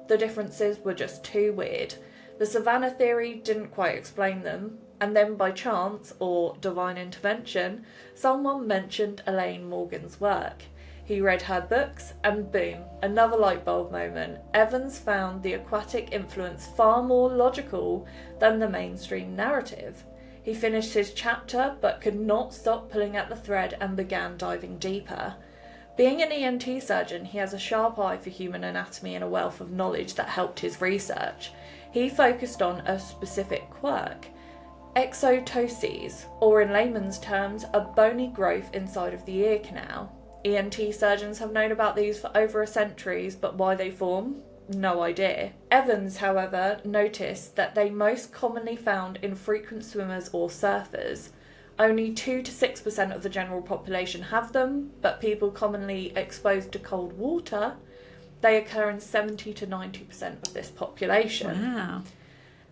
The differences were just too weird. The savannah theory didn't quite explain them, and then by chance, or divine intervention, someone mentioned Elaine Morgan's work. He read her books, and boom, another light bulb moment. Evans found the aquatic influence far more logical than the mainstream narrative. He finished his chapter, but could not stop pulling at the thread and began diving deeper. Being an ENT surgeon, he has a sharp eye for human anatomy and a wealth of knowledge that helped his research. He focused on a specific quirk, exotoses, or in layman's terms, a bony growth inside of the ear canal. ENT surgeons have known about these for over a century, but why they form? No idea. Evans, however, noticed that they most commonly found in frequent swimmers or surfers. Only 2 to 6% of the general population have them, but people commonly exposed to cold water, they occur in 70 to 90% of this population. Wow.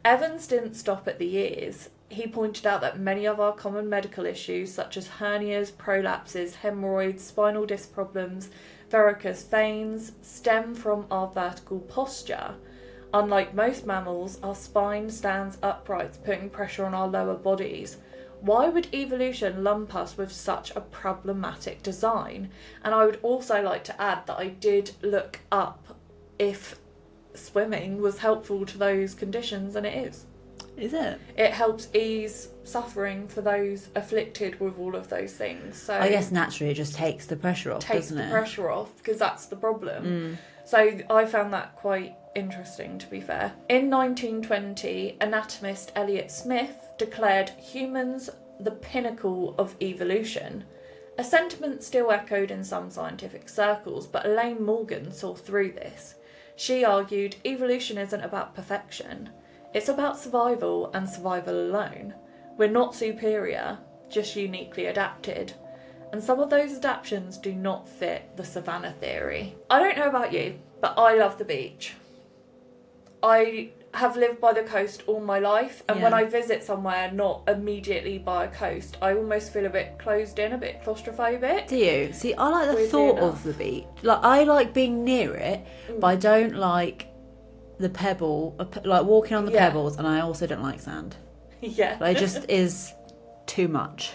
Evans didn't stop at the ears. He pointed out that many of our common medical issues, such as hernias, prolapses, hemorrhoids, spinal disc problems, varicose veins, stem from our vertical posture. Unlike most mammals, our spine stands upright, putting pressure on our lower bodies. Why would evolution lump us with such a problematic design? And I would also like to add that I did look up if swimming was helpful to those conditions, and it is. Is it? It helps ease suffering for those afflicted with all of those things. So I guess naturally it just takes the pressure off, doesn't it? Takes the pressure off, because that's the problem. So I found that quite interesting, to be fair. In 1920, anatomist Elliot Smith declared humans the pinnacle of evolution. A sentiment still echoed in some scientific circles, but Elaine Morgan saw through this. She argued evolution isn't about perfection. It's about survival, and survival alone. We're not superior, just uniquely adapted. And some of those adaptations do not fit the savannah theory. I don't know about you, but I love the beach. I have lived by the coast all my life, and when I visit somewhere not immediately by a coast, I almost feel a bit closed in, a bit claustrophobic. Do you? See, I like the Weirdly thought enough. of the beach. Like, I like being near it, but I don't like the pebble, like walking on the pebbles, and I also don't like sand. Yeah. Like, it just is too much.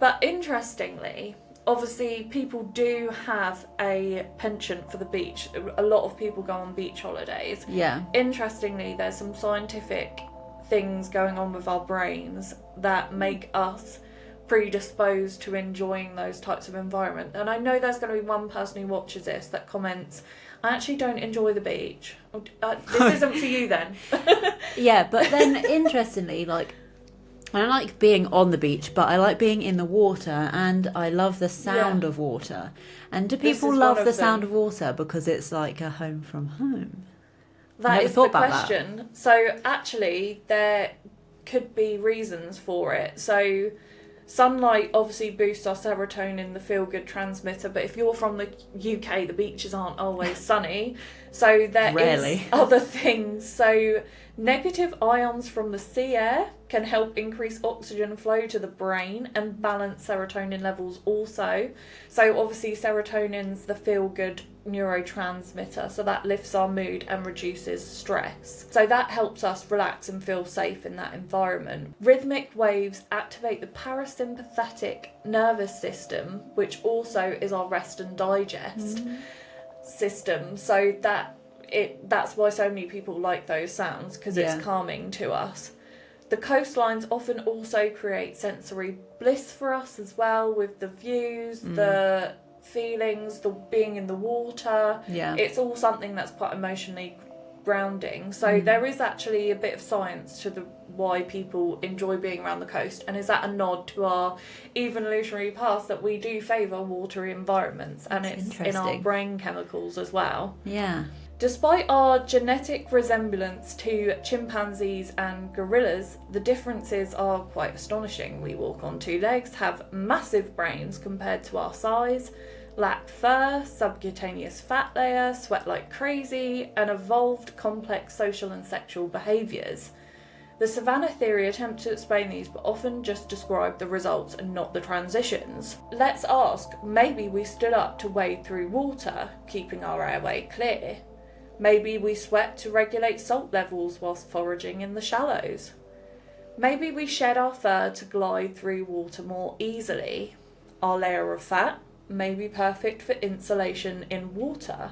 But interestingly, obviously people do have a penchant for the beach. A lot of people go on beach holidays. Yeah. Interestingly, there's some scientific things going on with our brains that make us predisposed to enjoying those types of environment. And I know there's going to be one person who watches this that comments, I actually don't enjoy the beach. This isn't for you then. Yeah, but then interestingly, like, I like being on the beach, but I like being in the water, and I love the sound of water. And do people love the sound of water because it's like a home from home? That is the question. So actually, there could be reasons for it. So sunlight obviously boosts our serotonin, the feel-good transmitter, but if you're from the UK, the beaches aren't always sunny. So there is other things. So negative ions from the sea air can help increase oxygen flow to the brain and balance serotonin levels also. So obviously serotonin's the feel-good neurotransmitter, so that lifts our mood and reduces stress. So that helps us relax and feel safe in that environment. Rhythmic waves activate the parasympathetic nervous system, which also is our rest and digest system. So that's why so many people like those sounds, because it's calming to us. The coastlines often also create sensory bliss for us as well, with the views, the feelings, the being in the water. It's all something that's quite emotionally grounding. So there is actually a bit of science to why people enjoy being around the coast, and is that a nod to our evolutionary past that we do favour watery environments, and it's in our brain chemicals as well. Despite our genetic resemblance to chimpanzees and gorillas, the differences are quite astonishing. We walk on two legs, have massive brains compared to our size, lack fur, subcutaneous fat layer, sweat like crazy, and evolved complex social and sexual behaviours. The savannah theory attempts to explain these, but often just describe the results and not the transitions. Let's ask, maybe we stood up to wade through water, keeping our airway clear. Maybe we sweat to regulate salt levels whilst foraging in the shallows. Maybe we shed our fur to glide through water more easily. Our layer of fat may be perfect for insulation in water.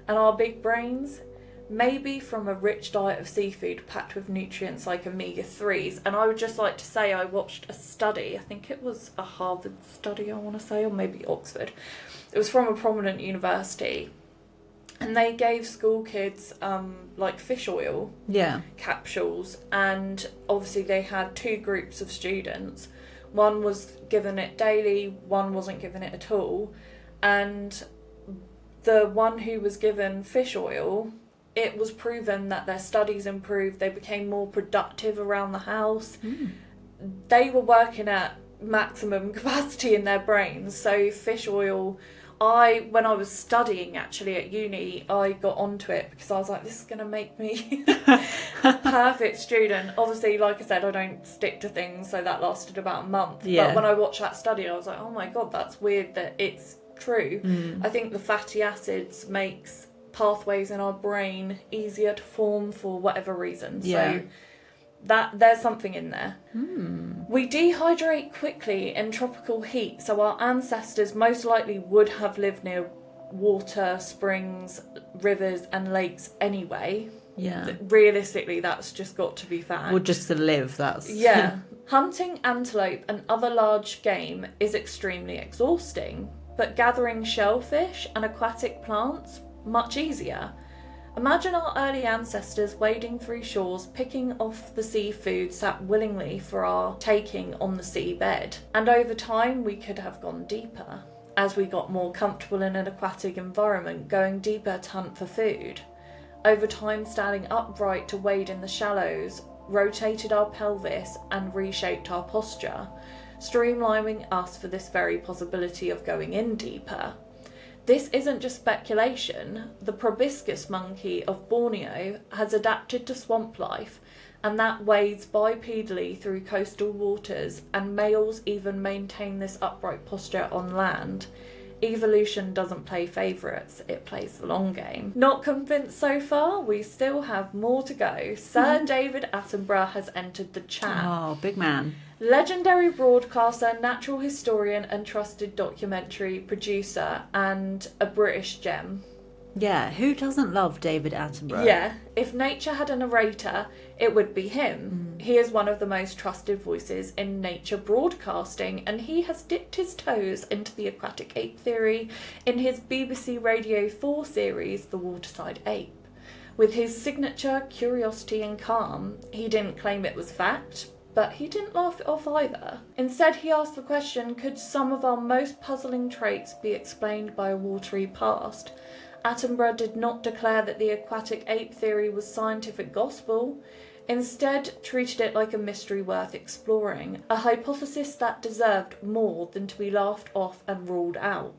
And our big brains may be from a rich diet of seafood packed with nutrients like omega-3s. And I would just like to say I watched a study, I think it was a Harvard study, I want to say, or maybe Oxford. It was from a prominent university. And they gave school kids like fish oil capsules, and obviously they had two groups of students. One was given it daily, one wasn't given it at all. And the one who was given fish oil, it was proven that their studies improved, they became more productive around the house. They were working at maximum capacity in their brains. So fish oil, when I was studying actually at uni, I got onto it because I was like, this is going to make me a perfect student. Obviously, like I said, I don't stick to things, so that lasted about a month. But when I watched that study, I was like, oh my God, that's weird that it's true. I think the fatty acids makes pathways in our brain easier to form for whatever reason. So that there's something in there. We dehydrate quickly in tropical heat, so our ancestors most likely would have lived near water, springs, rivers and lakes anyway. Realistically, that's just got to be fact. Or just to live, that's... Hunting antelope and other large game is extremely exhausting, but gathering shellfish and aquatic plants, much easier. Imagine our early ancestors wading through shores, picking off the seafood sat willingly for our taking on the seabed. And over time, we could have gone deeper. As we got more comfortable in an aquatic environment, going deeper to hunt for food. Over time, standing upright to wade in the shallows, rotated our pelvis and reshaped our posture, streamlining us for this very possibility of going in deeper. This isn't just speculation. The proboscis monkey of Borneo has adapted to swamp life, and that wades bipedally through coastal waters, and males even maintain this upright posture on land. Evolution doesn't play favourites, it plays the long game. Not convinced so far? We still have more to go. Sir David Attenborough has entered the chat. Oh, big man. Legendary broadcaster, natural historian and trusted documentary producer, and a British gem. Yeah, who doesn't love David Attenborough? Yeah, if nature had a narrator, it would be him. He is one of the most trusted voices in nature broadcasting, and he has dipped his toes into the aquatic ape theory in his BBC Radio 4 series, The Waterside Ape. With his signature curiosity and calm, he didn't claim it was fact, but he didn't laugh it off either. Instead, he asked the question, could some of our most puzzling traits be explained by a watery past? Attenborough did not declare that the aquatic ape theory was scientific gospel, instead treated it like a mystery worth exploring, a hypothesis that deserved more than to be laughed off and ruled out.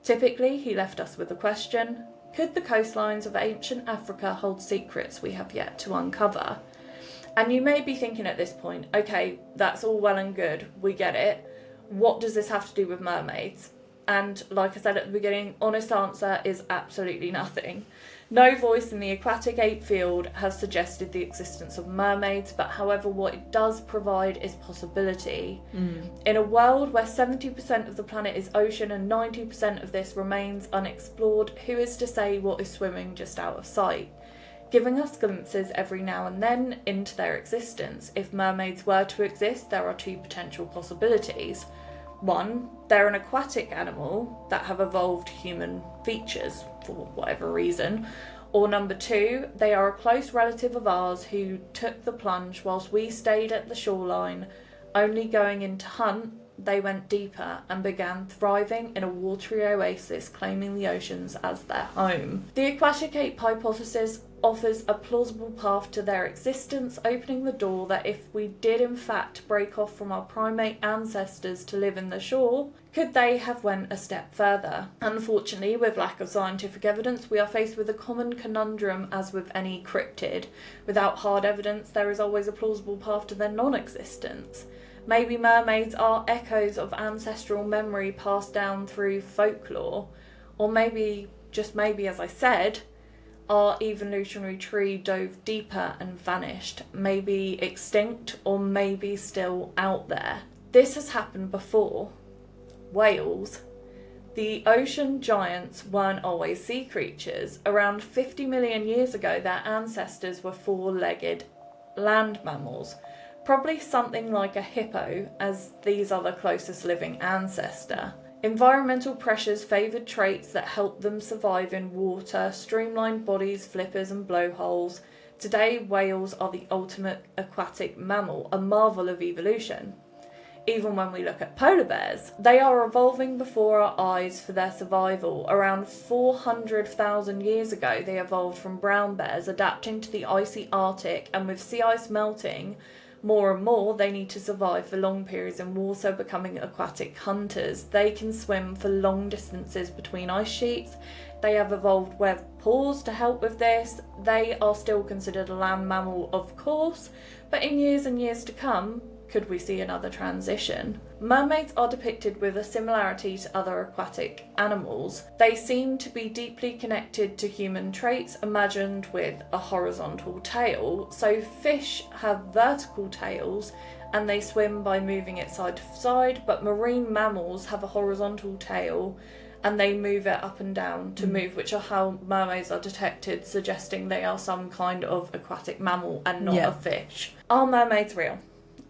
Typically, he left us with a question: could the coastlines of ancient Africa hold secrets we have yet to uncover? And you may be thinking at this point, okay, that's all well and good, we get it. What does this have to do with mermaids? And like I said at the beginning, honest answer is absolutely nothing. No voice in the aquatic ape field has suggested the existence of mermaids, but however, what it does provide is possibility. In a world where 70% of the planet is ocean and 90% of this remains unexplored, who is to say what is swimming just out of sight? Giving us glimpses every now and then into their existence. If mermaids were to exist, there are two potential possibilities. One, they're an aquatic animal that have evolved human features for whatever reason. Or number two, they are a close relative of ours who took the plunge whilst we stayed at the shoreline. Only going in to hunt, they went deeper and began thriving in a watery oasis, claiming the oceans as their home. The aquatic ape hypothesis offers a plausible path to their existence, opening the door that if we did in fact break off from our primate ancestors to live in the shore, could they have went a step further? Unfortunately, with lack of scientific evidence, we are faced with a common conundrum as with any cryptid. Without hard evidence, there is always a plausible path to their non-existence. Maybe mermaids are echoes of ancestral memory passed down through folklore, or maybe, just maybe as I said, our evolutionary tree dove deeper and vanished, maybe extinct or maybe still out there. This has happened before. Whales. The ocean giants weren't always sea creatures. Around 50 million years ago, their ancestors were four-legged land mammals, probably something like a hippo, as these are the closest living ancestor. Environmental pressures favoured traits that helped them survive in water, streamlined bodies, flippers and blowholes. Today, whales are the ultimate aquatic mammal, a marvel of evolution. Even when we look at polar bears, they are evolving before our eyes for their survival. Around 400,000 years ago, they evolved from brown bears, adapting to the icy Arctic, and with sea ice melting, more and more, they need to survive for long periods in water, becoming aquatic hunters. They can swim for long distances between ice sheets. They have evolved webbed paws to help with this. They are still considered a land mammal, of course, but in years and years to come, could we see another transition? Mermaids are depicted with a similarity to other aquatic animals. They seem to be deeply connected to human traits, imagined with a horizontal tail. So fish have vertical tails and they swim by moving it side to side, but marine mammals have a horizontal tail and they move it up and down to move, which are how mermaids are detected, suggesting they are some kind of aquatic mammal and not a fish. Are mermaids real?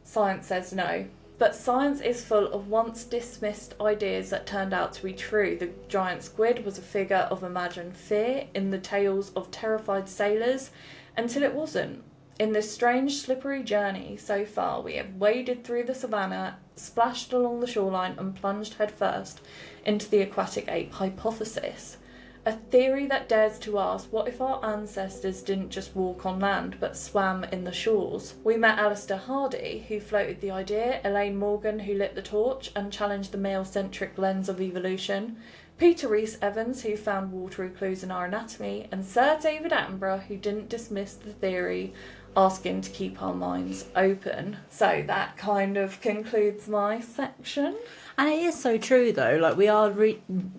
Science says no. But science is full of once dismissed ideas that turned out to be true. The giant squid was a figure of imagined fear in the tales of terrified sailors, until it wasn't. In this strange, slippery journey so far, we have waded through the savannah, splashed along the shoreline, and plunged headfirst into the aquatic ape hypothesis. A theory that dares to ask, what if our ancestors didn't just walk on land but swam in the shores? We met Alistair Hardy, who floated the idea, Elaine Morgan, who lit the torch and challenged the male-centric lens of evolution, Peter Rhys-Evans, who found watery clues in our anatomy, and Sir David Attenborough, who didn't dismiss the theory, asking to keep our minds open. So that kind of concludes my section. And it is so true, though. Like, we are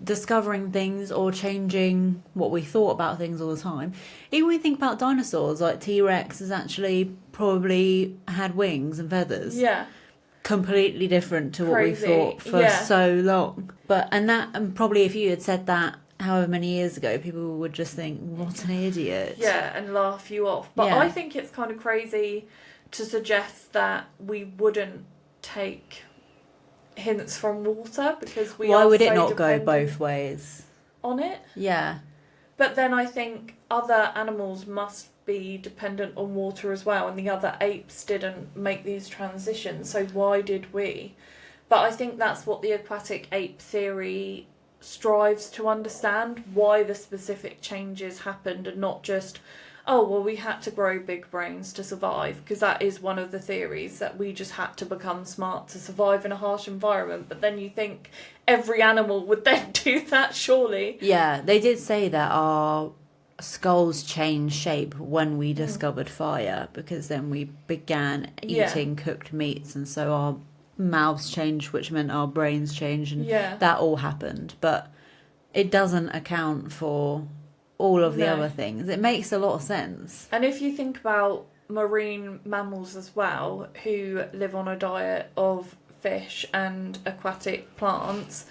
discovering things or changing what we thought about things all the time. Even when we think about dinosaurs, like T-Rex has actually probably had wings and feathers. Yeah. Completely different to what we thought for so long. And probably if you had said that however many years ago, people would just think, what an idiot. Yeah, and laugh you off. But Yeah. I think it's kind of crazy to suggest that we wouldn't take hints from water, because we Why are would it so not go dependent both ways? on it. Yeah. But then I think other animals must be dependent on water as well, and the other apes didn't make these transitions, so why did we? But I think that's what the aquatic ape theory strives to understand, why the specific changes happened, and not just, oh, well, we had to grow big brains to survive, because that is one of the theories, that we just had to become smart to survive in a harsh environment. But then you think every animal would then do that, surely. Yeah, they did say that our skulls changed shape when we discovered fire, because then we began eating cooked meats, and so our mouths changed, which meant our brains changed, and that all happened. But it doesn't account for all of the other things. It makes a lot of sense. And if you think about marine mammals as well, who live on a diet of fish and aquatic plants,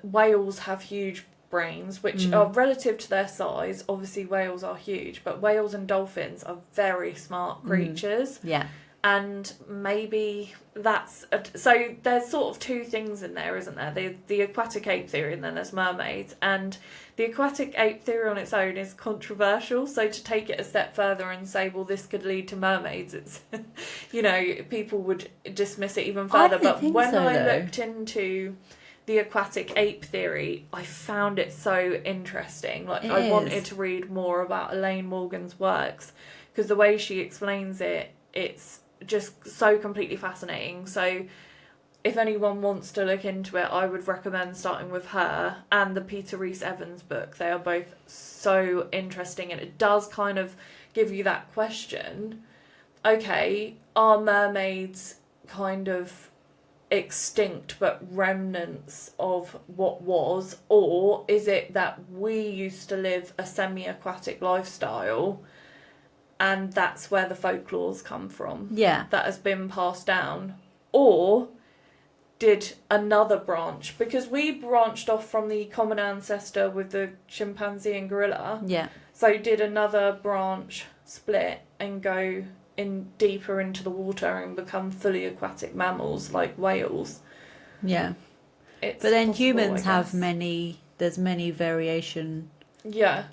whales have huge brains, which are relative to their size. Obviously, whales are huge, but whales and dolphins are very smart creatures. Yeah. And maybe that's... so there's sort of two things in there, isn't there? The aquatic ape theory, and then there's mermaids. And the aquatic ape theory on its own is controversial. So to take it a step further and say, well, this could lead to mermaids, it's, you know, people would dismiss it even further. But when I looked into the aquatic ape theory, I found it so interesting. Like, I wanted to read more about Elaine Morgan's works, because the way she explains it, it's just so completely fascinating. So if anyone wants to look into it, I would recommend starting with her and the Peter Rhys Evans book. They are both so interesting, and it does kind of give you that question. Okay, are mermaids kind of extinct but remnants of what was, or is it that we used to live a semi-aquatic lifestyle, and that's where the folklores come from? Yeah. That has been passed down. Or did another branch, because we branched off from the common ancestor with the chimpanzee and gorilla. Yeah. So did another branch split and go in deeper into the water and become fully aquatic mammals like whales? Yeah. It's but then possible, humans I have guess. there's many variation. Yeah.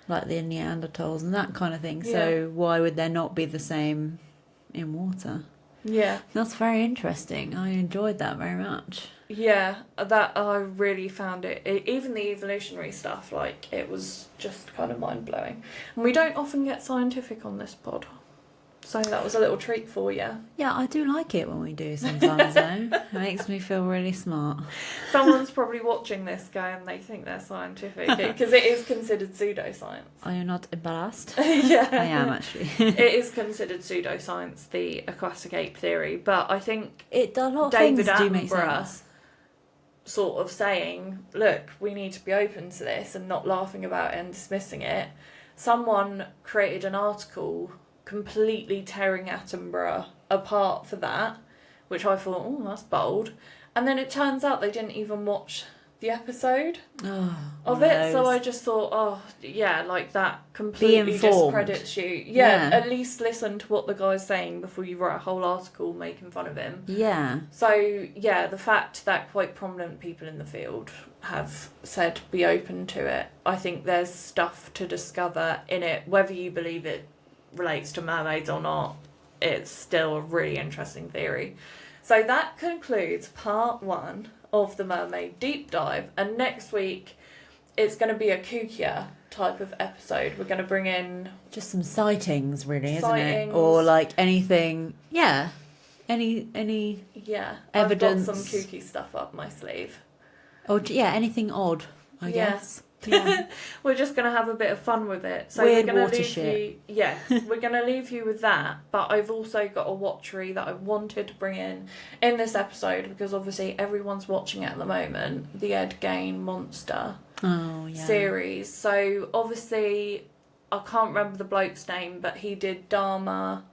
Like the Neanderthals and that kind of thing. So why would there not be the same in water? Yeah. That's very interesting. I enjoyed that very much. Yeah, that I really found it. Even the evolutionary stuff, like, it was just kind of mind-blowing. And we don't often get scientific on this pod. So that was a little treat for you. Yeah, I do like it when we do sometimes, though. It makes me feel really smart. Someone's probably watching this going, they think they're scientific, because it is considered pseudoscience. Are you not embarrassed? Yeah. I am, actually. It is considered pseudoscience, the aquatic ape theory, but I think a lot of David things do make Attenborough sense. sort of saying, look, we need to be open to this and not laughing about it and dismissing it. Someone created an article completely tearing Attenborough apart for that, which I thought, oh, that's bold. And then it turns out they didn't even watch the episode of it. So I just thought, oh, yeah, like, that completely discredits you. Yeah, at least listen to what the guy's saying before you write a whole article making fun of him. Yeah. So, yeah, the fact that quite prominent people in the field have said be open to it, I think there's stuff to discover in it, whether you believe it relates to mermaids or not. It's still a really interesting theory. So that concludes part 1 of the mermaid deep dive, and next week it's going to be a kookier type of episode. We're going to bring in just some sightings, really, isn't it? Or like anything, any evidence. I've got some kooky stuff up my sleeve. Or anything odd, I guess. Yeah. We're just going to have a bit of fun with it. So weird we're going to water leave shit. we're going to leave you with that. But I've also got a watchery that I wanted to bring in this episode, because obviously everyone's watching it at the moment, the Ed Gein Monster series. So obviously, I can't remember the bloke's name, but he did Dharma,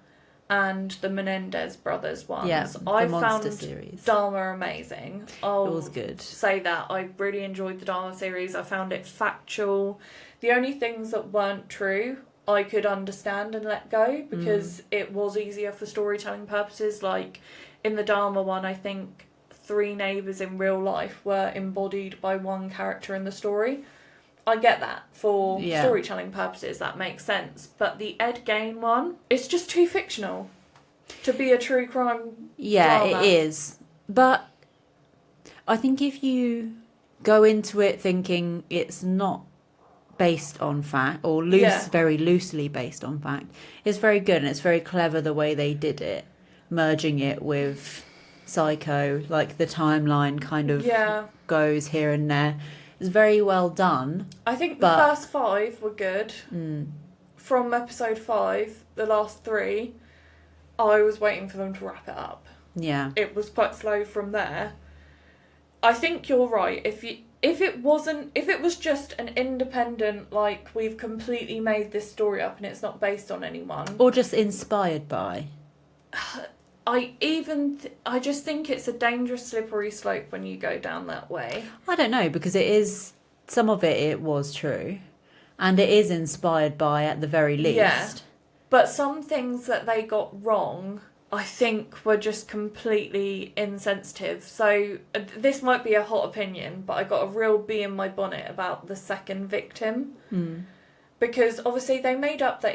and the Menendez brothers ones. Yeah, I the monster found series. Dharma amazing. It was good. Say that. I really enjoyed the Dharma series. I found it factual. The only things that weren't true, I could understand and let go because it was easier for storytelling purposes. Like in the Dharma one, I think 3 neighbours in real life were embodied by one character in the story. I get that for storytelling purposes, that makes sense. But the Ed Gein one, it's just too fictional to be a true crime drama. It is. But I think if you go into it thinking it's not based on fact, or very loosely based on fact, it's very good and it's very clever the way they did it, merging it with Psycho, like the timeline kind of goes here and there. It's very well done. I think the first 5 were good. From episode 5, the last 3, I was waiting for them to wrap it up. Yeah. It was quite slow from there. I think you're right. If it was just an independent, like, we've completely made this story up and it's not based on anyone. Or just inspired by. I just think it's a dangerous slippery slope when you go down that way. I don't know, because some of it was true. And it is inspired by, at the very least. Yeah. But some things that they got wrong, I think, were just completely insensitive. So this might be a hot opinion, but I got a real bee in my bonnet about the second victim. Because obviously they made up that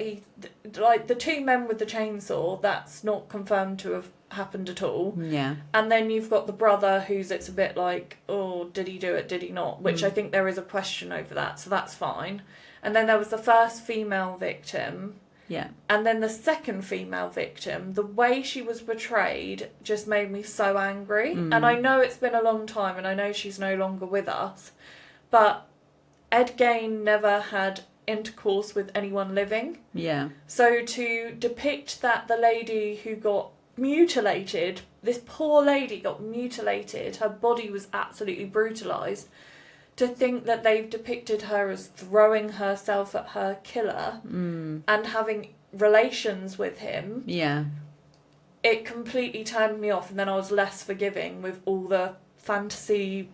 the 2 men with the chainsaw, that's not confirmed to have happened at all. Yeah. And then you've got the brother it's a bit like, oh, did he do it, did he not? Which I think there is a question over that, so that's fine. And then there was the first female victim. Yeah. And then the second female victim, the way she was portrayed just made me so angry. And I know it's been a long time and I know she's no longer with us, but Ed Gein never had intercourse with anyone living. Yeah. So to depict that the lady who got mutilated, this poor lady got mutilated, her body was absolutely brutalised, to think that they've depicted her as throwing herself at her killer and having relations with him, it completely turned me off. And then I was less forgiving with all the fantasy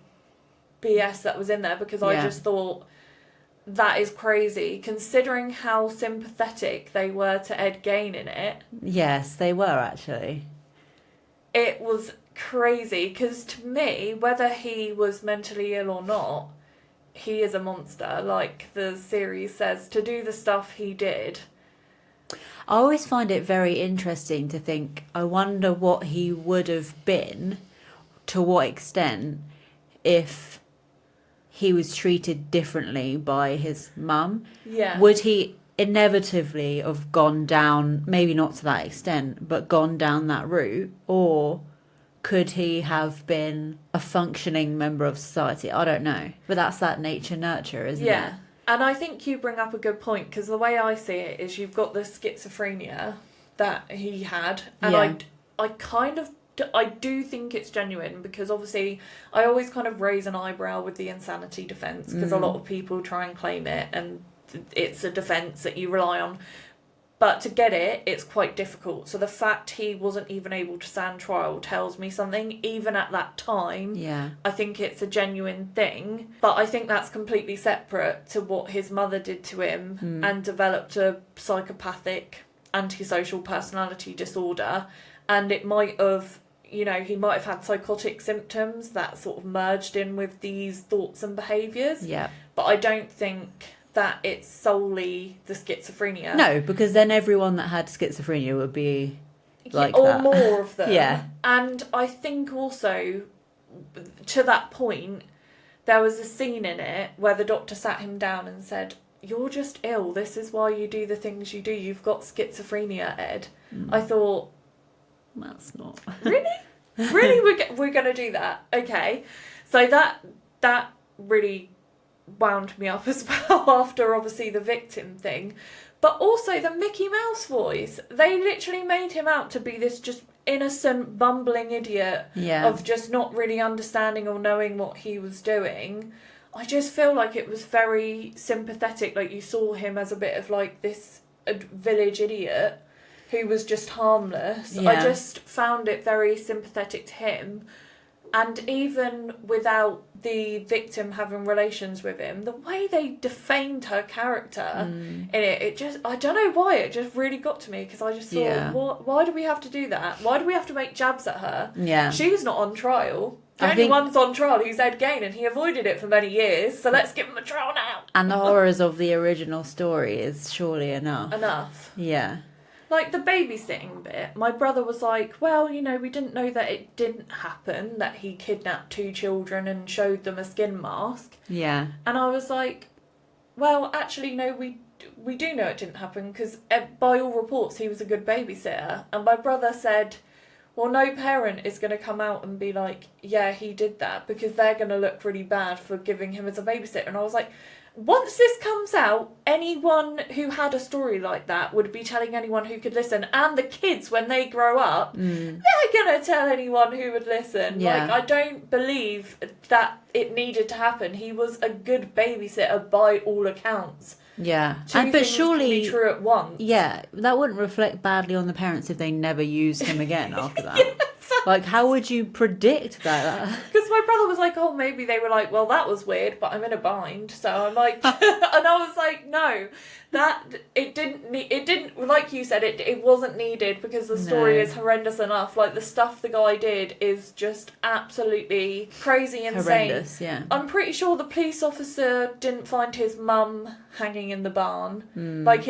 BS that was in there, because I just thought, that is crazy, considering how sympathetic they were to Ed Gein in it. Yes, they were, actually. It was crazy, because to me, whether he was mentally ill or not, he is a monster, like the series says, to do the stuff he did. I always find it very interesting to think, I wonder what he would have been, to what extent, if he was treated differently by his mum. Yeah. Would he inevitably have gone down, maybe not to that extent, but gone down that route? Or could he have been a functioning member of society? I don't know. But that's that nature-nurture, isn't it? Yeah. And I think you bring up a good point, because the way I see it is you've got the schizophrenia that he had, and I do think it's genuine, because obviously I always kind of raise an eyebrow with the insanity defence, because a lot of people try and claim it and it's a defence that you rely on. But to get it, it's quite difficult. So the fact he wasn't even able to stand trial tells me something. Even at that time, I think it's a genuine thing. But I think that's completely separate to what his mother did to him and developed a psychopathic antisocial personality disorder. And it might have, he might have had psychotic symptoms that sort of merged in with these thoughts and behaviours. Yeah. But I don't think that it's solely the schizophrenia. No, because then everyone that had schizophrenia would be like or that. More of them. Yeah. And I think also, to that point, there was a scene in it where the doctor sat him down and said, "You're just ill. This is why you do the things you do. You've got schizophrenia, Ed." I thought, that's not... Really? Really? We're going to do that? Okay. So that really wound me up as well, after obviously the victim thing. But also the Mickey Mouse voice. They literally made him out to be this just innocent, bumbling idiot of just not really understanding or knowing what he was doing. I just feel like it was very sympathetic. Like, you saw him as a bit of like this village idiot. who was just harmless. Yeah. I just found it very sympathetic to him. And even without the victim having relations with him, the way they defamed her character in it just, I don't know why, it just really got to me, because I just thought, why do we have to do that? Why do we have to make jabs at her? Yeah. She's not on trial. The only one's on trial who's Ed Gein, and he avoided it for many years, so let's give him a trial now. And the horrors of the original story is surely enough. Yeah. Like, the babysitting bit, my brother was like, well, you know, we didn't know that it didn't happen, that he kidnapped 2 children and showed them a skin mask. Yeah. And I was like, well, actually, no, we do know it didn't happen, because by all reports, he was a good babysitter. And my brother said, well, no parent is going to come out and be like, yeah, he did that, because they're going to look really bad for giving him as a babysitter. And I was like, once this comes out, anyone who had a story like that would be telling anyone who could listen. And the kids, when they grow up, they're going to tell anyone who would listen. Yeah. Like, I don't believe that it needed to happen. He was a good babysitter by all accounts. Yeah. But surely, can be true at once. Yeah, that wouldn't reflect badly on the parents if they never used him again after that. Like, how would you predict that? Because my brother was like, oh, maybe they were like, well, that was weird, but I'm in a bind. So I'm like, and I was like, no, that, it didn't, like you said, it wasn't needed, because the story is horrendous enough. Like, the stuff the guy did is just absolutely crazy insane. Horrendous, yeah. I'm pretty sure the police officer didn't find his mum hanging in the barn. Like,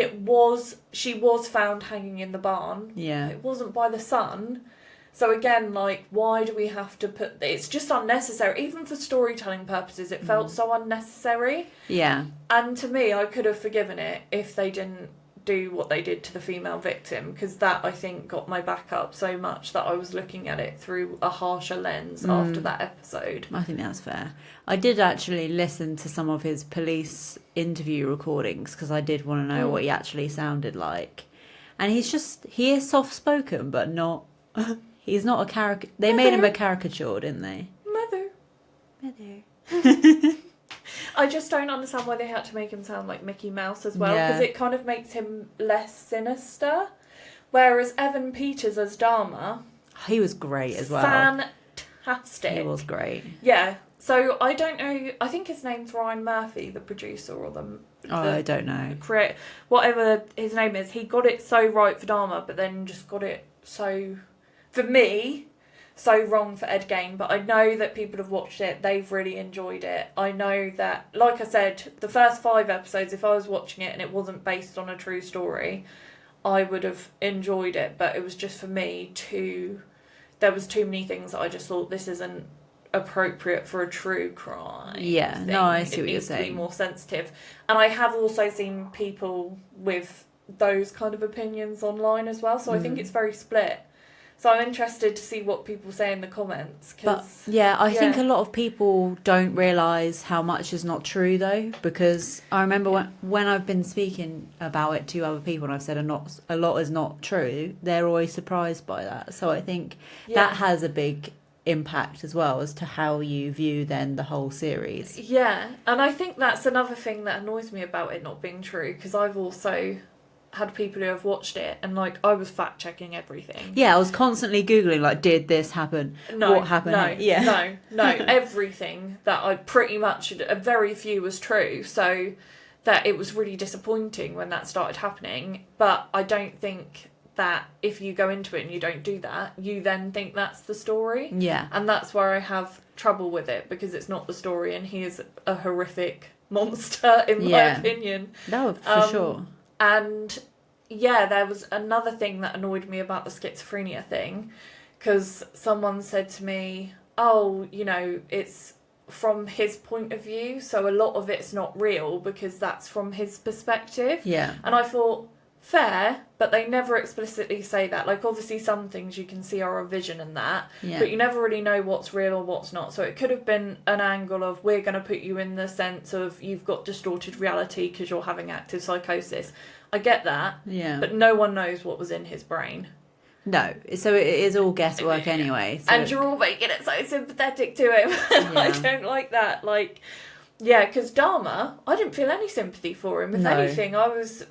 she was found hanging in the barn. Yeah. It wasn't by the son. So again, like, why do we have to put... It's just unnecessary. Even for storytelling purposes, it felt so unnecessary. Yeah. And to me, I could have forgiven it if they didn't do what they did to the female victim, because that, I think, got my back up so much that I was looking at it through a harsher lens after that episode. I think that's fair. I did actually listen to some of his police interview recordings, because I did want to know what he actually sounded like. And he is soft-spoken, but not... He's not a caricature. They made him a caricature, didn't they? Mother. I just don't understand why they had to make him sound like Mickey Mouse as well, because it kind of makes him less sinister. Whereas Evan Peters as Dharma... He was great as well. Fantastic. He was great. Yeah. So I don't know... I think his name's Ryan Murphy, the producer, or I don't know. Whatever his name is. He got it so right for Dharma, but then just got it so... For me, so wrong for Ed Gein, but I know that people have watched it, they've really enjoyed it. I know that, like I said, the first 5 episodes, if I was watching it and it wasn't based on a true story, I would have enjoyed it, but it was just for me there was too many things that I just thought, this isn't appropriate for a true crime. Yeah, thing. No, I see what you're saying. It needs to be saying. more sensitive. And I have also seen people with those kind of opinions online as well, so I think it's very split. So I'm interested to see what people say in the comments. But I think a lot of people don't realise how much is not true, though, because I remember when I've been speaking about it to other people and I've said a lot is not true, they're always surprised by that. So I think that has a big impact as well as to how you view then the whole series. Yeah, and I think that's another thing that annoys me about it not being true, because I've also... had people who have watched it, and like I was fact checking everything. Yeah, I was constantly googling like, did this happen? What happened? No, everything that I pretty much, a very few was true. So that it was really disappointing when that started happening. But I don't think that if you go into it and you don't do that, you then think that's the story. Yeah, and that's where I have trouble with it, because it's not the story, and he is a horrific monster in my opinion. No, for sure. And there was another thing that annoyed me about the schizophrenia thing, because someone said to me, oh, you know, it's from his point of view, so a lot of it's not real because that's from his perspective. Yeah. And I thought, fair, but they never explicitly say that. Like, obviously some things you can see are a vision and that, but you never really know what's real or what's not. So it could have been an angle of, we're going to put you in the sense of you've got distorted reality because you're having active psychosis. I get that, but no one knows what was in his brain. No, so it is all guesswork anyway. So. And you're all making it so sympathetic to him. I don't like that. Like, because Dharma, I didn't feel any sympathy for him. If anything, I was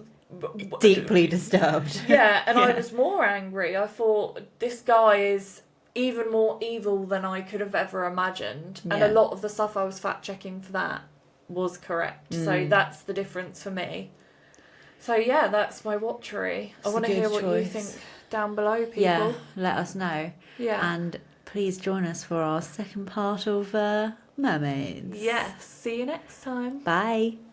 deeply disturbed. Yeah, and I Yeah. was more angry. I thought, this guy is even more evil than I could have ever imagined. And a Yeah. lot of the stuff I was fact checking for that was correct. So that's the difference for me. So yeah, that's my watchery. I It's a want to good hear what you choice. think down below, people. Yeah, let us know. Yeah. And please join us for our second part of Mermaids. Yes. See you next time. Bye.